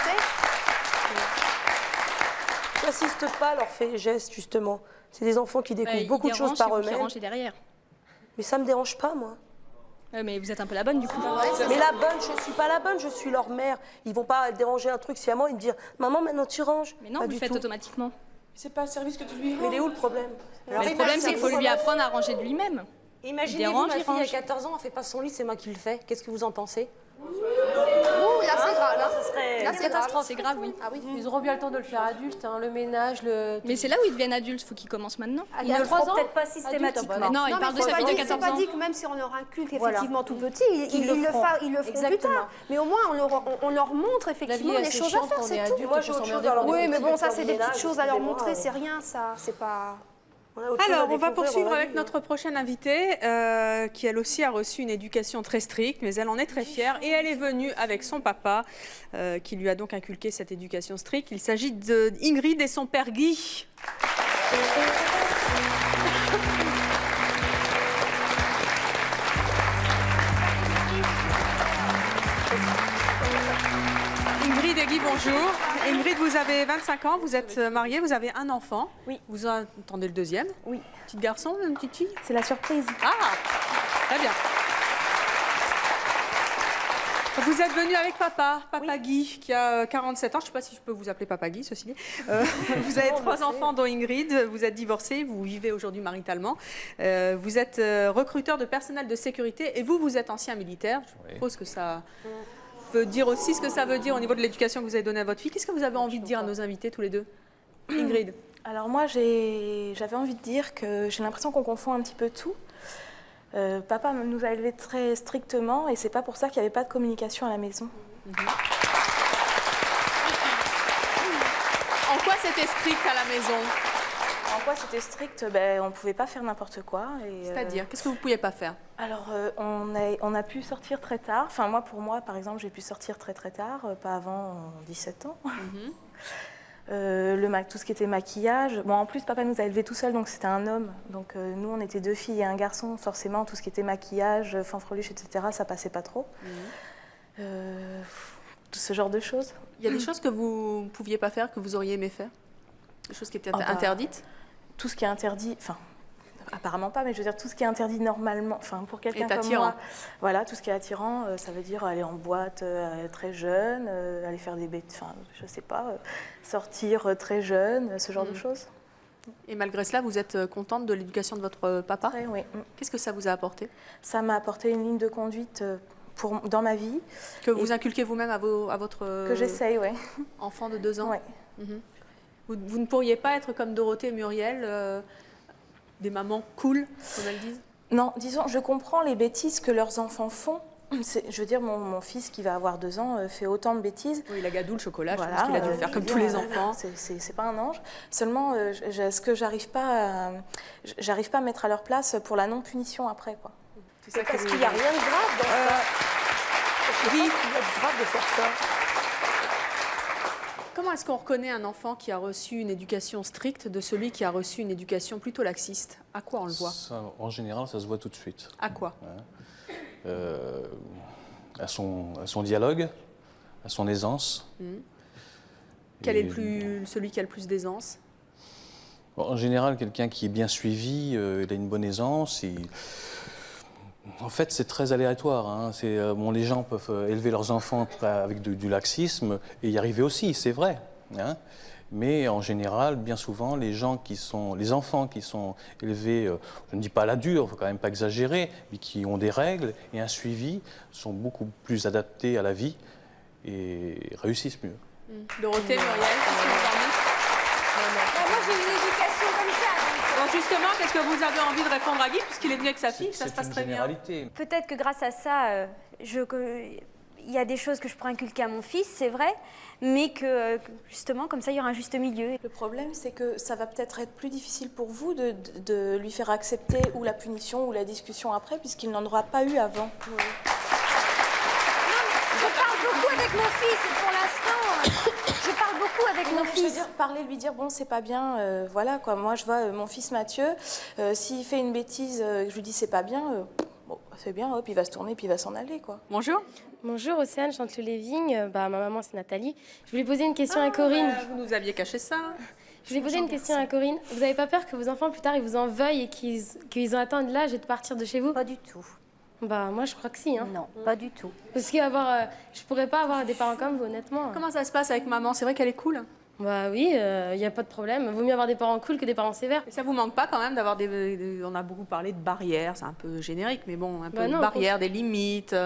J'assiste pas à leurs faits et gestes, justement. C'est des enfants qui découvrent beaucoup de choses par eux-mêmes. Rangez derrière. Mais ça me dérange pas, moi. Mais vous êtes un peu la bonne, du coup. Mais la bonne, je suis pas la bonne, je suis leur mère. Ils vont pas déranger un truc sciemment et me dire « Maman, maintenant tu ranges ». Mais non, vous le faites automatiquement. C'est pas un service que tu lui rends. Mais il est où le problème? Le problème, c'est qu'il faut lui apprendre à ranger de lui-même. Imaginez-vous, ma fille a 14 ans, elle fait pas son lit, c'est moi qui le fais. Qu'est-ce que vous en pensez? Là, c'est grave. Là, ce serait Là, une c'est catastrophe. C'est grave, oui. Ah oui, ils auront bien le temps de le faire adulte, hein, le ménage, le... Mais c'est là où ils deviennent adultes, il faut qu'ils commencent maintenant. Ils ne le feront peut-être pas systématiquement. Mais non, il parle de sa fille de 14 ans. C'est pas dit que même si on leur inculque Voilà. effectivement tout petit, ils le feront plus tard. Mais au moins, on leur montre effectivement La vie est les assez choses à chiante faire, quand on c'est est tout. adulte, on peut s'emmerder pour des Oui, mais petits bon, ça, trucs c'est des ménage, petites choses à leur excusez-moi. montrer, c'est rien, ça, c'est pas... Alors, on va poursuivre avec notre prochaine invitée, qui elle aussi a reçu une éducation très stricte, mais elle en est très fière. Et elle est venue avec son papa, qui lui a donc inculqué cette éducation stricte. Il s'agit d'Ingrid et son père Guy. Ingrid et Guy, bonjour. Ingrid, vous avez 25 ans, vous êtes mariée, vous avez un enfant. Oui. Vous en attendez le deuxième? Oui. Petit garçon, une petite fille? C'est la surprise. Ah, très bien. Vous êtes venu avec papa Guy, qui a 47 ans. Je ne sais pas si je peux vous appeler papa Guy, ceci dit. Vous avez 3 enfants, dont Ingrid. Vous êtes divorcé, vous vivez aujourd'hui maritalement. Vous êtes recruteur de personnel de sécurité et vous êtes ancien militaire. Je suppose que ça veut dire aussi ce que ça veut dire au niveau de l'éducation que vous avez donnée à votre fille. Qu'est-ce que vous avez envie de dire à nos invités tous les deux? Ingrid. Alors moi, j'avais envie de dire que j'ai l'impression qu'on confond un petit peu tout. Papa nous a élevés très strictement et c'est pas pour ça qu'il n'y avait pas de communication à la maison. En quoi c'était strict à la maison? En quoi c'était strict? On ne pouvait pas faire n'importe quoi. C'est-à-dire, qu'est-ce que vous ne pouviez pas faire? Alors, on a pu sortir très tard. Enfin, pour moi, par exemple, j'ai pu sortir très très tard, pas avant 17 ans. Tout ce qui était maquillage. Bon, en plus, papa nous a élevés tout seul, donc c'était un homme. Donc nous, on était 2 filles et un garçon. Forcément, tout ce qui était maquillage, fanfreluche, etc., ça passait pas trop. Tout ce genre de choses. Il y a des choses que vous ne pouviez pas faire, que vous auriez aimé faire? Des choses qui étaient interdites? Tout ce qui est interdit, enfin, apparemment pas, mais je veux dire, tout ce qui est interdit normalement, enfin, pour quelqu'un comme moi, voilà, tout ce qui est attirant, ça veut dire aller en boîte très jeune, aller faire des bêtises, enfin, je sais pas, sortir très jeune, ce genre de choses. Et malgré cela, vous êtes contente de l'éducation de votre papa? Oui. Qu'est-ce que ça vous a apporté? Ça m'a apporté une ligne de conduite dans ma vie. Que vous inculquez vous-même à votre que j'essaye, oui. Enfant de 2 ans? Oui. Vous ne pourriez pas être comme Dorothée et Muriel, des mamans cool, comme elles disent? Non, disons, je comprends les bêtises que leurs enfants font. Je veux dire, mon fils qui va avoir 2 ans fait autant de bêtises. Oui, la gadoue, le chocolat, voilà, je pense qu'il a dû le faire comme tous les enfants. C'est pas un ange. Seulement, ce que j'arrive pas à mettre à leur place pour la non-punition après, quoi. C'est parce qu'il n'y a rien de grave dans ça. Il y a de grave de faire ça. Comment est-ce qu'on reconnaît un enfant qui a reçu une éducation stricte de celui qui a reçu une éducation plutôt laxiste? À quoi on le voit? En général, ça se voit tout de suite. À quoi? À son dialogue, à son aisance. Quel est celui qui a le plus d'aisance? En général, quelqu'un qui est bien suivi, il a une bonne aisance. En fait, c'est très aléatoire. Hein. Les gens peuvent élever leurs enfants avec du laxisme et y arriver aussi, c'est vrai. Hein. Mais en général, bien souvent, les enfants qui sont élevés, je ne dis pas à la dure, il ne faut quand même pas exagérer, mais qui ont des règles et un suivi, sont beaucoup plus adaptés à la vie et réussissent mieux. Dorothée, Muriel, qu'est-ce que vous en dites? Moi, j'ai une éducation comme ça. Alors justement, qu'est-ce que vous avez envie de répondre à Guy, puisqu'il est venu avec sa fille, ça se passe très bien? Peut-être que grâce à ça, il y a des choses que je pourrais inculquer à mon fils, c'est vrai, mais que justement, comme ça, il y aura un juste milieu. Le problème, c'est que ça va peut-être être plus difficile pour vous de lui faire accepter ou la punition ou la discussion après, puisqu'il n'en aura pas eu avant. Je parle beaucoup avec mon fils, et pour l'instant, je parle beaucoup avec mon fils. Je veux dire, lui dire, bon, c'est pas bien, voilà, quoi. Moi, je vois mon fils Mathieu, s'il fait une bêtise, je lui dis, c'est pas bien, bon, c'est bien, hop, il va se tourner, puis il va s'en aller, quoi. Bonjour. Bonjour, Océane, Chanteloup-les-Vignes. Ma maman, c'est Nathalie. Je voulais poser une question à Corinne. Vous nous aviez caché ça. Je voulais poser une question à Corinne. Vous n'avez pas peur que vos enfants, plus tard, ils vous en veuillent et qu'ils ont atteint l'âge de partir de chez vous? Pas du tout. Moi, je crois que si. Hein. Non, pas du tout. Parce que je pourrais pas avoir des parents comme vous, honnêtement. Comment ça se passe avec maman? C'est vrai qu'elle est cool? Bah oui, il n'y a pas de problème. Vaut mieux avoir des parents cool que des parents sévères. Et ça vous manque pas quand même d'avoir on a beaucoup parlé de barrières, c'est un peu générique, mais bon, un peu de barrières, des limites,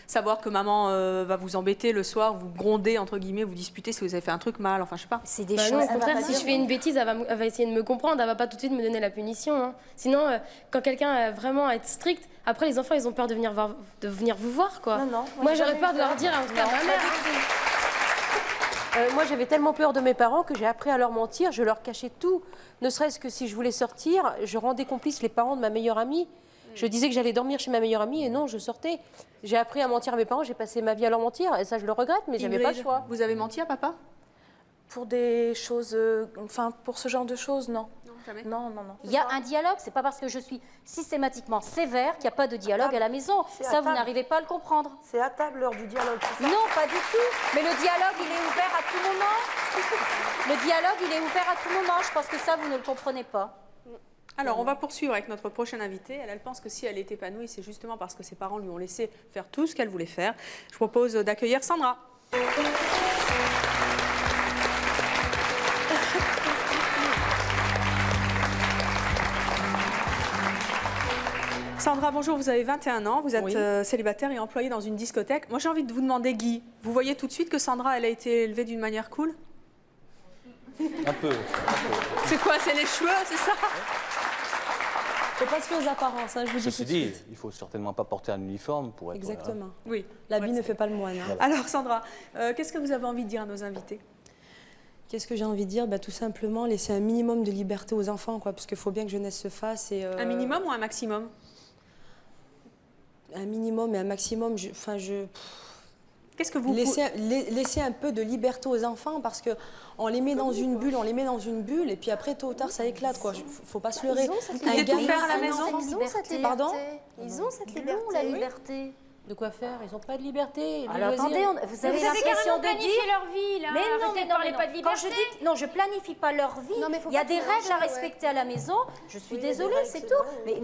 savoir que maman va vous embêter le soir, vous gronder, entre guillemets, vous disputer si vous avez fait un truc mal, enfin je sais pas. C'est des choses. Non, au contraire, si je fais une bêtise, elle va essayer de me comprendre, elle va pas tout de suite me donner la punition. Hein. Sinon, quand quelqu'un a vraiment à être strict, après les enfants, ils ont peur de venir vous voir, quoi. Non, moi j'aurais peur de leur dire, en tout cas, ma mère. Moi, j'avais tellement peur de mes parents que j'ai appris à leur mentir. Je leur cachais tout. Ne serait-ce que si je voulais sortir, je rendais complice les parents de ma meilleure amie. Je disais que j'allais dormir chez ma meilleure amie et non, je sortais. J'ai appris à mentir à mes parents, j'ai passé ma vie à leur mentir et ça, je le regrette, mais j'avais pas le choix. Vous avez menti à papa? Pour des choses, enfin pour ce genre de choses, non. Non, jamais. Non. Il y a un dialogue, c'est pas parce que je suis systématiquement sévère qu'il n'y a pas de dialogue à la maison. Ça, vous n'arrivez pas à le comprendre. C'est à table l'heure du dialogue, c'est ça? Non, pas du tout. Mais le dialogue, il est ouvert à tout moment. Le dialogue, il est ouvert à tout moment. Je pense que ça, vous ne le comprenez pas. Alors, on va poursuivre avec notre prochaine invitée. Elle pense que si elle est épanouie, c'est justement parce que ses parents lui ont laissé faire tout ce qu'elle voulait faire. Je propose d'accueillir Sandra. Sandra, bonjour, vous avez 21 ans, vous êtes célibataire et employée dans une discothèque. Moi, j'ai envie de vous demander, Guy, vous voyez tout de suite que Sandra, elle a été élevée d'une manière cool? Un peu. C'est quoi? C'est les cheveux, c'est ça? Faut pas se fier aux apparences, hein, je vous dis Ceci tout de dit, suite. il faut certainement pas porter un uniforme pour être... Exactement. Oui. L'habit ne fait pas le moine. Hein. Voilà. Alors, Sandra, qu'est-ce que vous avez envie de dire à nos invités? Qu'est-ce que j'ai envie de dire? Tout simplement laisser un minimum de liberté aux enfants, quoi, parce qu'il faut bien que jeunesse se fasse. Et, Un minimum ou un maximum? Un minimum et un maximum. Qu'est-ce que vous laisser un peu de liberté aux enfants, parce que on les met dans une bulle, et puis après tôt ou tard ça éclate, quoi. Faut pas se leurrer. Ils ont tout faire à la maison. Ils ont cette liberté. Pardon? Ils ont cette liberté. La liberté. De quoi faire? Ils n'ont pas de liberté. Alors attendez, vous avez l'impression de dire leur vie, là. Mais non, Arrêtez mais de non, parler mais pas de non. Quand je liberté. dis non, je planifie pas leur vie. Non, mais faut Il y a pas des mélanger, règles à ouais. respecter à la maison. Je suis désolée, c'est tout. Mais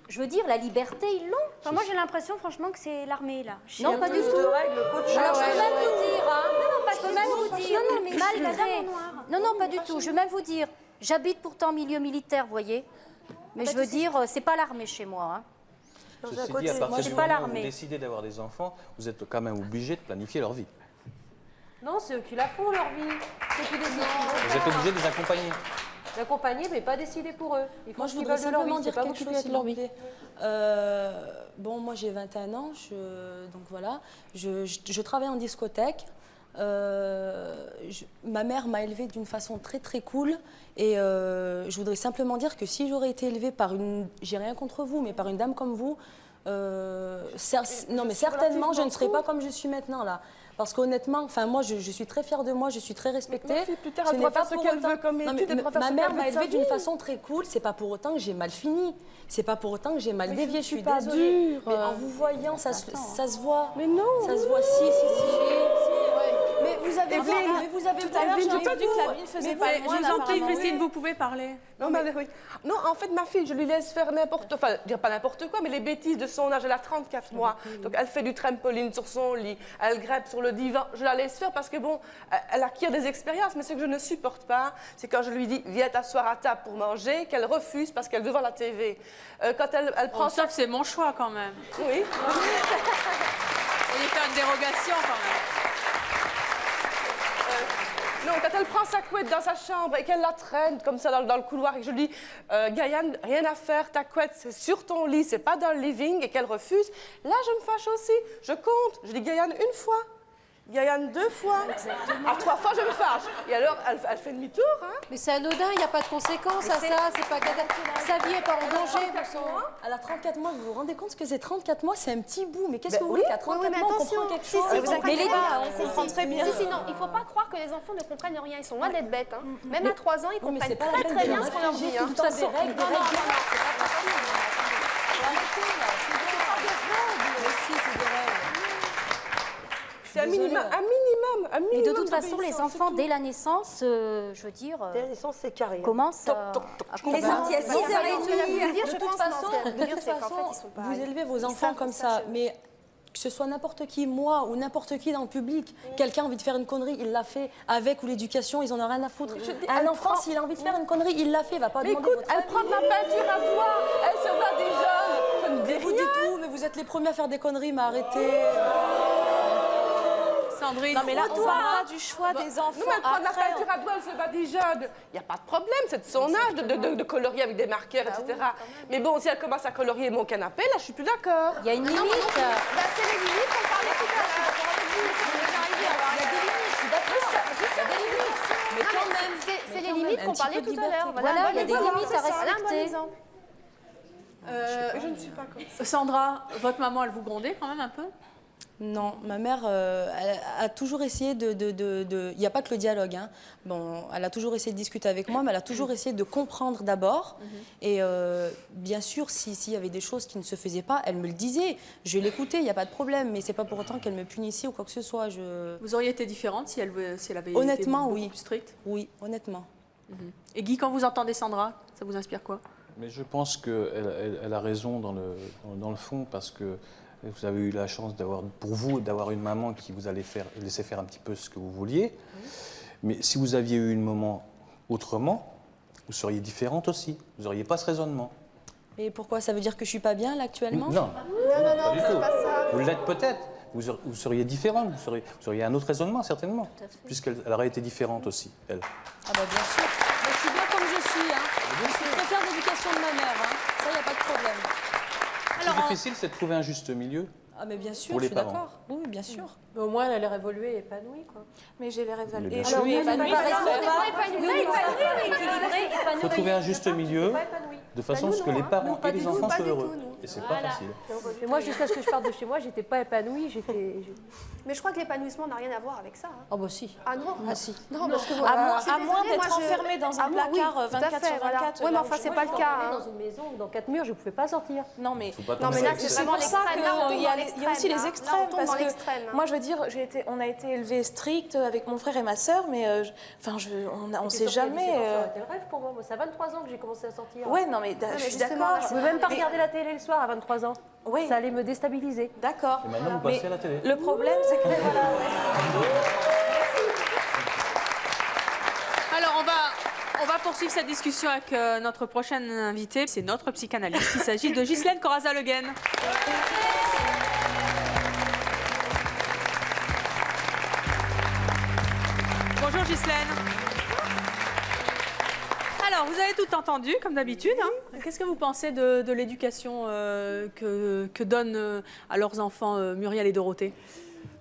je veux dire, la liberté, ils l'ont. Enfin, moi, j'ai l'impression, franchement, que c'est l'armée, là. Non, pas du tout. Alors, je peux même vous dire, hein. Non, je peux même vous dire, Non, mais malgré. Non, pas du tout. Je vais même vous dire, j'habite pourtant en milieu militaire, vous voyez. Mais je veux dire, c'est pas l'armée chez moi, hein. Ceci dit, à partir du moment où vous décidez d'avoir des enfants, vous êtes quand même obligé de planifier leur vie. Non, c'est eux qui la font, leur vie. C'est eux qui décident. Vous êtes obligé de les accompagner. D'accompagner, mais pas décider pour eux. Ils font Moi, ce je qu'ils voudrais veulent de leur simplement vie. dire C'est pas vous quelque qui chose, décidez s'il de leur vous vie. plaît. Bon, moi, j'ai 21 ans, donc voilà. Je travaille en discothèque. Ma mère m'a élevée d'une façon très, très cool. Et je voudrais simplement dire que si j'aurais été élevée par une... J'ai rien contre vous, mais par une dame comme vous, non, mais certainement, je ne serais pas comme je suis maintenant, là. Parce qu'honnêtement, enfin, moi, je suis très fière de moi, je suis très respectée. Ma fille, plus tard, elle pourra faire ce qu'elle veut comme étude, elle pourra faire ma ce mère qu'elle m'a veut de sa élevée d'une vie. façon très cool. C'est pas pour autant que j'ai mal fini. C'est pas pour autant que j'ai mal Mais dévié. je suis suis pas désolée. dure. Mais en vous voyant, ça se voit. Mais non. Ça se voit. Si. Mais vous avez vu, mais vous avez tout à l'heure, j'ai entendu que la mine faisait pas Je vous en prie, Christine, vous pouvez parler. Non, mais oui. Non, en fait, ma fille, je lui laisse faire n'importe... Enfin, dire pas n'importe quoi, mais les bêtises de son âge. Elle a 34 mois. Donc, elle fait du trampoline sur son lit. Elle grimpe sur le divan. Je la laisse faire parce que, bon, elle acquiert des expériences. Mais ce que je ne supporte pas, c'est quand je lui dis « Viens t'asseoir à table pour manger », qu'elle refuse parce qu'elle veut voir la TV. Quand elle prend Sauf que c'est mon choix, quand même. Oui. Vous allez faire une dérogation, quand même. Non, quand elle prend sa couette dans sa chambre et qu'elle la traîne comme ça dans le couloir et que je lui dis Gaïane, rien à faire, ta couette c'est sur ton lit, c'est pas dans le living, et qu'elle refuse, là je me fâche aussi. Je compte. Je dis Gaïane une fois, Gaïane 2 fois, à 3 fois je me fâche. Et alors elle fait demi-tour. Hein. Mais c'est anodin, il n'y a pas de conséquences à ça. C'est pas sa vie n'est pas en danger. Elle a 34 mois, vous vous rendez compte que c'est 34 mois, c'est un petit bout. Mais qu'est-ce Ben que vous oui. voulez qu'à 34 mois, on comprend quelque chose? Vous inquiétez pas, on comprend très bien. Si, non, il ne faut pas croire que les enfants ne comprennent rien. Ils sont loin d'être bêtes. Hein. Même à 3 ans, ils mais c'est comprennent pas la très peine très de bien leur ce qu'on leur dit. infliger Hein. tout le temps des règles, Non, non, c'est pas possible. C'est un minimum. Mais de toute façon, les enfants, dès la naissance, je veux dire... Dès la naissance, c'est carré. Commencent à Il est sorti à 6h30. De toute façon, vous élevez vos enfants comme ça, mais que ce soit n'importe qui, moi ou n'importe qui dans le public, quelqu'un a envie de faire une connerie, il l'a fait. Avec ou l'éducation, ils en ont rien à foutre. Un enfant, s'il a envie de faire une connerie, il l'a fait, il va pas Mais demander écoute, votre elle avis. prend de la peinture à toi, elle se bat des jeunes. Je ne dis Vous rien. dites tout, mais vous êtes les premiers à faire des conneries, mais arrêtez. Sandrine, Non, mais là, on parle pas du choix des enfants. Nous, elle prend de la après, peinture à doigts, elle se bat des jeunes. Il n'y a pas de problème, c'est de son âge de colorier avec des marqueurs, etc. Mais bon, si elle commence à colorier mon canapé, là, je suis plus d'accord. Il y a une limite. C'est les limites qu'on parlait tout à l'heure. Il y a des limites, je suis d'accord. qu'on parlait tout à l'heure. Voilà, il y a des limites à respecter. Je ne suis pas comme ça. Sandra, votre maman, elle vous grondait quand même un peu? Non, ma mère elle a toujours essayé Il n'y a pas que le dialogue. Hein. Bon, elle a toujours essayé de discuter avec moi, mais elle a toujours essayé de comprendre d'abord. Et bien sûr, s'il y avait des choses qui ne se faisaient pas, elle me le disait. Je l'écoutais, il n'y a pas de problème. Mais ce n'est pas pour autant qu'elle me punissait ou quoi que ce soit. Vous auriez été différente si elle avait honnêtement, été beaucoup plus stricte? Oui, honnêtement. Et Guy, quand vous entendez Sandra, ça vous inspire quoi? Mais je pense qu'elle a raison dans le fond, parce que vous avez eu la chance d'avoir une maman qui vous allait laisser faire un petit peu ce que vous vouliez. Mais si vous aviez eu une maman autrement, vous seriez différente aussi. Vous n'auriez pas ce raisonnement. Et pourquoi? Ça veut dire que je ne suis pas bien là actuellement? Non, pas du tout. Vous l'êtes peut-être. Vous seriez différente. Vous auriez un autre raisonnement, certainement. Puisqu'elle aurait été différente aussi, elle. Ah bah bien sûr. Mais je suis bien comme je suis. Hein. Je préfère l'éducation de ma mère. Hein. Ça, il n'y a pas de problème. Ce qui est difficile, c'est de trouver un juste milieu. Ah mais bien sûr, pour je les suis parents. d'accord. Oui, bien sûr. Mais au moins, elle a l'air évoluée et épanouie, quoi. Mais j'ai l'air épanouie. Alors, il faut trouver un juste milieu, de façon à ce que les parents et les enfants soient heureux. Et c'est pas facile. Et moi, jusqu'à ce que je parte de chez moi, j'étais pas épanouie, Mais je crois que l'épanouissement n'a rien à voir avec ça. Hein. Oh bah si. Ah non? Ah si. Non, parce que à moins d'être enfermée dans un placard 24 sur 24. Oui, mais enfin, c'est pas le cas. Dans une maison ou dans 4 murs, je pouvais pas sortir. Non, mais là, c'est vraiment l'extrême. Il y a aussi les extrêmes. Parce que moi, je veux dire, on a été élevés stricts avec mon frère et ma sœur, mais on sait jamais. C'était le rêve pour moi. Ça a 23 ans que j'ai commencé à sortir. Ouais, non, mais je suis d'accord. Je ne pouvais même pas regarder la télé le soir à 23 ans. Oui. Ça allait me déstabiliser. D'accord. Et maintenant, vous passez à la télé. Le problème, c'est que... Alors, on va poursuivre cette discussion avec notre prochaine invitée. C'est notre psychanalyste. Il s'agit de Ghislaine Corazza-Le Guen. Bonjour Ghislaine. Alors, vous avez tout entendu, comme d'habitude. Hein. Qu'est-ce que vous pensez de l'éducation que donnent à leurs enfants Muriel et Dorothée?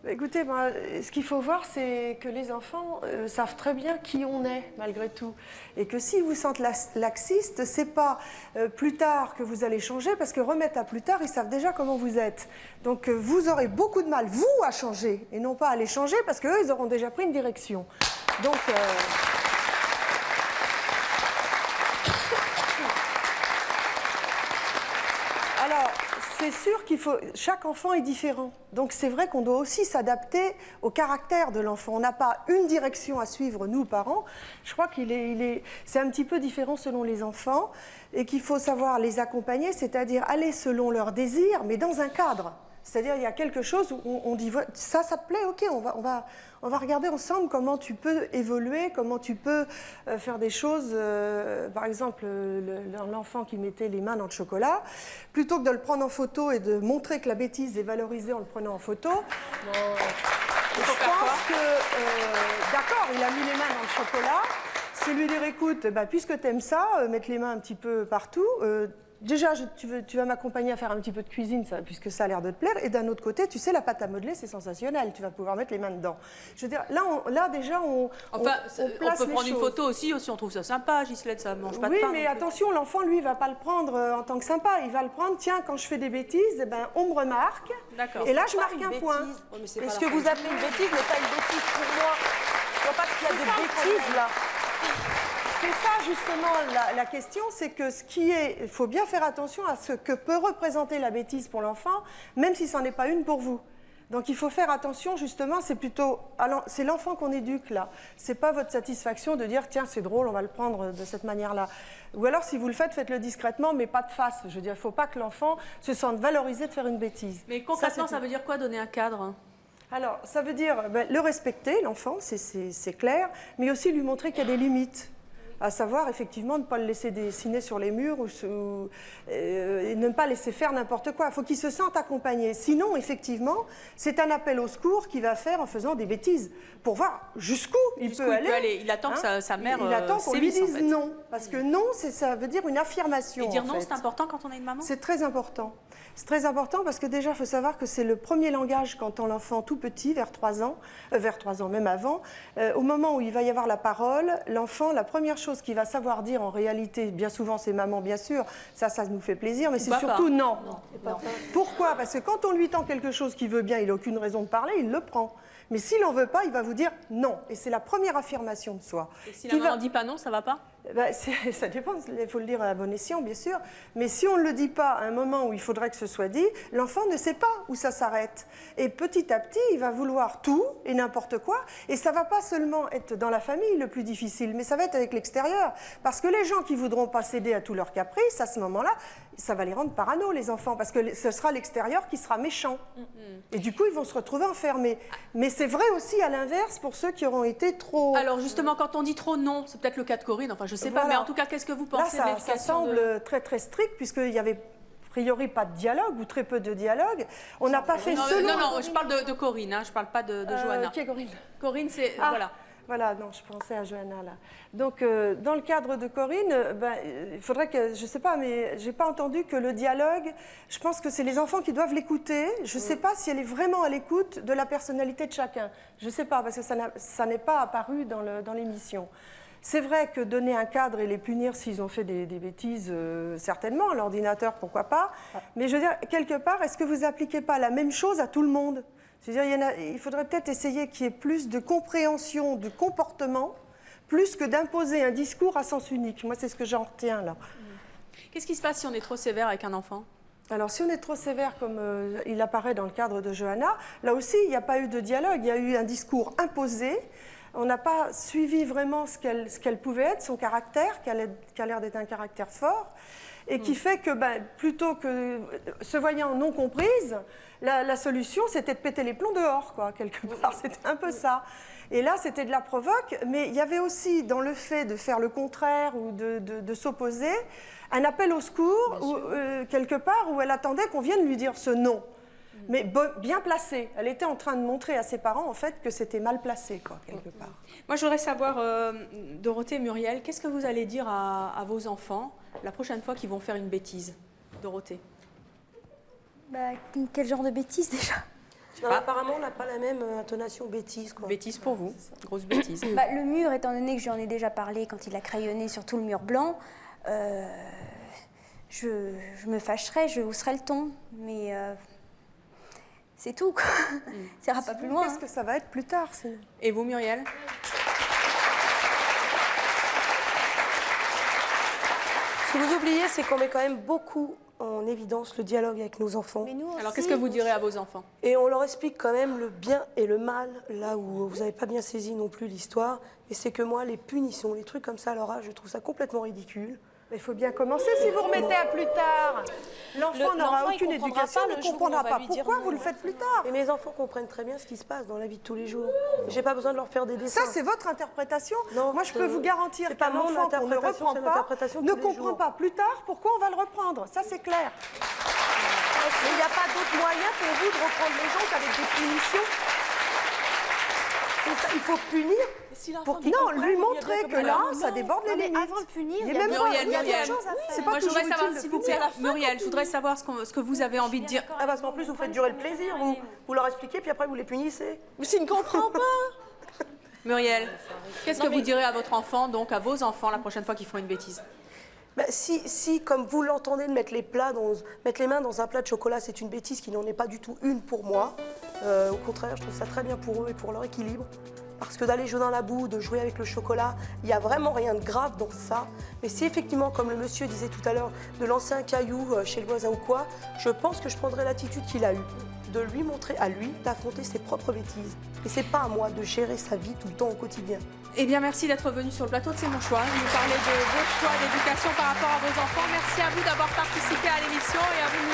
Écoutez, ce qu'il faut voir, c'est que les enfants savent très bien qui on est, malgré tout. Et que s'ils vous sentent laxiste, c'est pas plus tard que vous allez changer, parce que remettre à plus tard, ils savent déjà comment vous êtes. Donc vous aurez beaucoup de mal, vous, à changer, et non pas à les changer, parce qu'eux, ils auront déjà pris une direction. Donc... Alors, c'est sûr qu'il faut... Chaque enfant est différent. Donc c'est vrai qu'on doit aussi s'adapter au caractère de l'enfant. On n'a pas une direction à suivre, nous, parents. Je crois c'est un petit peu différent selon les enfants et qu'il faut savoir les accompagner, c'est-à-dire aller selon leurs désirs, mais dans un cadre. C'est-à-dire, il y a quelque chose où on dit « ça te plaît? Ok, on va regarder ensemble comment tu peux évoluer, comment tu peux faire des choses. » Par exemple, l'enfant qui mettait les mains dans le chocolat, plutôt que de le prendre en photo et de montrer que la bêtise est valorisée en le prenant en photo, je pense que, d'accord, il a mis les mains dans le chocolat, c'est lui dire « écoute, puisque tu aimes ça, mettre les mains un petit peu partout, déjà, tu vas m'accompagner à faire un petit peu de cuisine, puisque ça a l'air de te plaire. Et d'un autre côté, tu sais, la pâte à modeler, c'est sensationnel. Tu vas pouvoir mettre les mains dedans. Je veux dire, là déjà, on place on peut prendre les une choses. photo aussi, si on trouve ça sympa, Ghislaine, ça ne mange pas de Oui, pain. mais attention, l'enfant, lui, il va pas le prendre en tant que sympa. Il va le prendre, tiens, quand je fais des bêtises, on me remarque. Et là, je marque un point. Mais ce que vous appelez une bêtise n'est pas une bêtise pour moi. Je vois pas qu'il y a de bêtises, là. C'est ça justement la question, c'est que il faut bien faire attention à ce que peut représenter la bêtise pour l'enfant, même si ce n'en est pas une pour vous. Donc il faut faire attention justement, c'est l'enfant qu'on éduque là. C'est pas votre satisfaction de dire tiens c'est drôle, on va le prendre de cette manière-là. Ou alors si vous le faites, faites-le discrètement, mais pas de face. Je veux dire, il ne faut pas que l'enfant se sente valorisé de faire une bêtise. Mais concrètement, ça veut dire quoi donner un cadre? Alors ça veut dire le respecter, l'enfant, c'est clair, mais aussi lui montrer qu'il y a des limites. À savoir, effectivement, ne pas le laisser dessiner sur les murs et ne pas laisser faire n'importe quoi. Il faut qu'il se sente accompagné. Sinon, effectivement, c'est un appel au secours qu'il va faire en faisant des bêtises pour voir jusqu'où il peut aller. Il attend que sa mère Il attend qu'on lui sévisse, dise en fait. non. Parce que non, ça veut dire une affirmation. Et dire en non, fait. c'est important quand on est une maman? C'est très important. C'est très important parce que déjà, il faut savoir que c'est le premier langage quand on l'enfant tout petit, vers 3 ans, même avant. Au moment où il va y avoir la parole, l'enfant, la première chose qu'il va savoir dire en réalité, bien souvent c'est maman, bien sûr, ça nous fait plaisir, mais c'est surtout non. Pourquoi? Parce que quand on lui tend quelque chose qu'il veut bien, il n'a aucune raison de parler, il le prend. Mais s'il n'en veut pas, il va vous dire non. Et c'est la première affirmation de soi. Et si la maman ne dit pas non, ça ne va pas? Ça dépend, il faut le dire à bon escient, bien sûr. Mais si on ne le dit pas à un moment où il faudrait que ce soit dit, l'enfant ne sait pas où ça s'arrête. Et petit à petit, il va vouloir tout et n'importe quoi. Et ça ne va pas seulement être dans la famille le plus difficile, mais ça va être avec l'extérieur. Parce que les gens qui ne voudront pas céder à tous leurs caprices, à ce moment-là, ça va les rendre parano, les enfants, parce que ce sera l'extérieur qui sera méchant. Et du coup, ils vont se retrouver enfermés. Mais c'est vrai aussi à l'inverse pour ceux qui auront été trop... Alors justement, quand on dit trop non, c'est peut-être le cas de Corinne, enfin je ne sais pas, mais en tout cas, qu'est-ce que vous pensez? Là, ça semble très très strict, puisqu'il y avait a priori pas de dialogue ou très peu de dialogue. On n'a pas fait selon... Non, je parle de Corinne, hein, je ne parle pas de Johanna. Qui est Corinne? Corinne, c'est... voilà. Voilà, non, je pensais à Johanna là. Donc, dans le cadre de Corinne, il faudrait que, je ne sais pas, mais je n'ai pas entendu que le dialogue, je pense que c'est les enfants qui doivent l'écouter. Je ne sais pas si elle est vraiment à l'écoute de la personnalité de chacun. Je ne sais pas, parce que ça n'est pas apparu dans l'émission. C'est vrai que donner un cadre et les punir s'ils ont fait des bêtises, certainement, l'ordinateur, pourquoi pas. Mais je veux dire, quelque part, est-ce que vous n'appliquez pas la même chose à tout le monde? C'est-à-dire, il faudrait peut-être essayer qu'il y ait plus de compréhension du comportement, plus que d'imposer un discours à sens unique. Moi, c'est ce que j'en retiens là. Qu'est-ce qui se passe si on est trop sévère avec un enfant? Alors, si on est trop sévère, comme il apparaît dans le cadre de Johanna, là aussi, il n'y a pas eu de dialogue, il y a eu un discours imposé. On n'a pas suivi vraiment ce qu'elle pouvait être, son caractère, qui a l'air d'être un caractère fort, et qui fait que, plutôt que se voyant non comprise, la solution, c'était de péter les plombs dehors, quoi, quelque part. C'était un peu ça. Et là, c'était de la provoque, mais il y avait aussi, dans le fait de faire le contraire ou de s'opposer, un appel au secours, quelque part, où elle attendait qu'on vienne lui dire ce non. Mais bien placé. Elle était en train de montrer à ses parents, en fait, que c'était mal placé, quoi, quelque part. Moi, je voudrais savoir, Dorothée et Muriel, qu'est-ce que vous allez dire à vos enfants la prochaine fois qu'ils vont faire une bêtise? Dorothée? Quel genre de bêtise, déjà? Apparemment, on n'a pas la même intonation bêtise, quoi. Bêtise pour vous, grosse bêtise. Le mur, étant donné que j'en ai déjà parlé quand il a crayonné sur tout le mur blanc, je me fâcherais, je hausserais le ton, mais... c'est tout, quoi. Ça ira pas plus loin. Qu'est-ce que ça va être plus tard? Et vous, Muriel? Ce que vous oubliez, c'est qu'on met quand même beaucoup en évidence le dialogue avec nos enfants. Alors, qu'est-ce que vous direz à vos enfants? Et on leur explique quand même le bien et le mal, là où vous n'avez pas bien saisi non plus l'histoire. Et c'est que moi, les punitions, les trucs comme ça à leur âge, je trouve ça complètement ridicule. Mais il faut bien commencer. Si vous remettez à plus tard, l'enfant n'aura aucune éducation, ne comprendra pas. Pourquoi vous le faites plus tard? Et mes enfants comprennent très bien ce qui se passe dans la vie de tous les jours. J'ai pas besoin de leur faire des dessins. Ça, c'est votre interprétation. Non, moi, je peux vous garantir qu'un enfant qu'on ne reprend pas ne comprend pas plus tard pourquoi on va le reprendre. Ça, c'est clair. Il n'y a pas d'autre moyen pour vous de reprendre les gens qu'avec des punitions. Il faut punir pour lui montrer que là, ça déborde les limites. Avant de punir, il y a Muriel, c'est moi, pas je voudrais savoir, utile s'il de vous plaît, punir. Muriel, je voudrais savoir ce que vous avez envie de dire. Ah, parce qu'en plus, vous faites durer le plaisir. Vous leur expliquez, puis après, vous les punissez. Mais s'il ne comprend pas. Muriel, qu'est-ce que vous direz à votre enfant, donc à vos enfants, la prochaine fois qu'ils font une bêtise? Si, comme vous l'entendez, de mettre les mains dans un plat de chocolat, c'est une bêtise qui n'en est pas du tout une pour moi. Au contraire, je trouve ça très bien pour eux et pour leur équilibre. Parce que d'aller jouer dans la boue, de jouer avec le chocolat, il n'y a vraiment rien de grave dans ça. Mais si effectivement, comme le monsieur disait tout à l'heure, de lancer un caillou chez le voisin ou quoi, je pense que je prendrai l'attitude qu'il a eue, de lui montrer à lui d'affronter ses propres bêtises. Et c'est pas à moi de gérer sa vie tout le temps au quotidien. Eh bien, merci d'être venu sur le plateau de C'est mon choix. Vous nous parlez de vos choix d'éducation par rapport à vos enfants. Merci à vous d'avoir participé à l'émission et à vous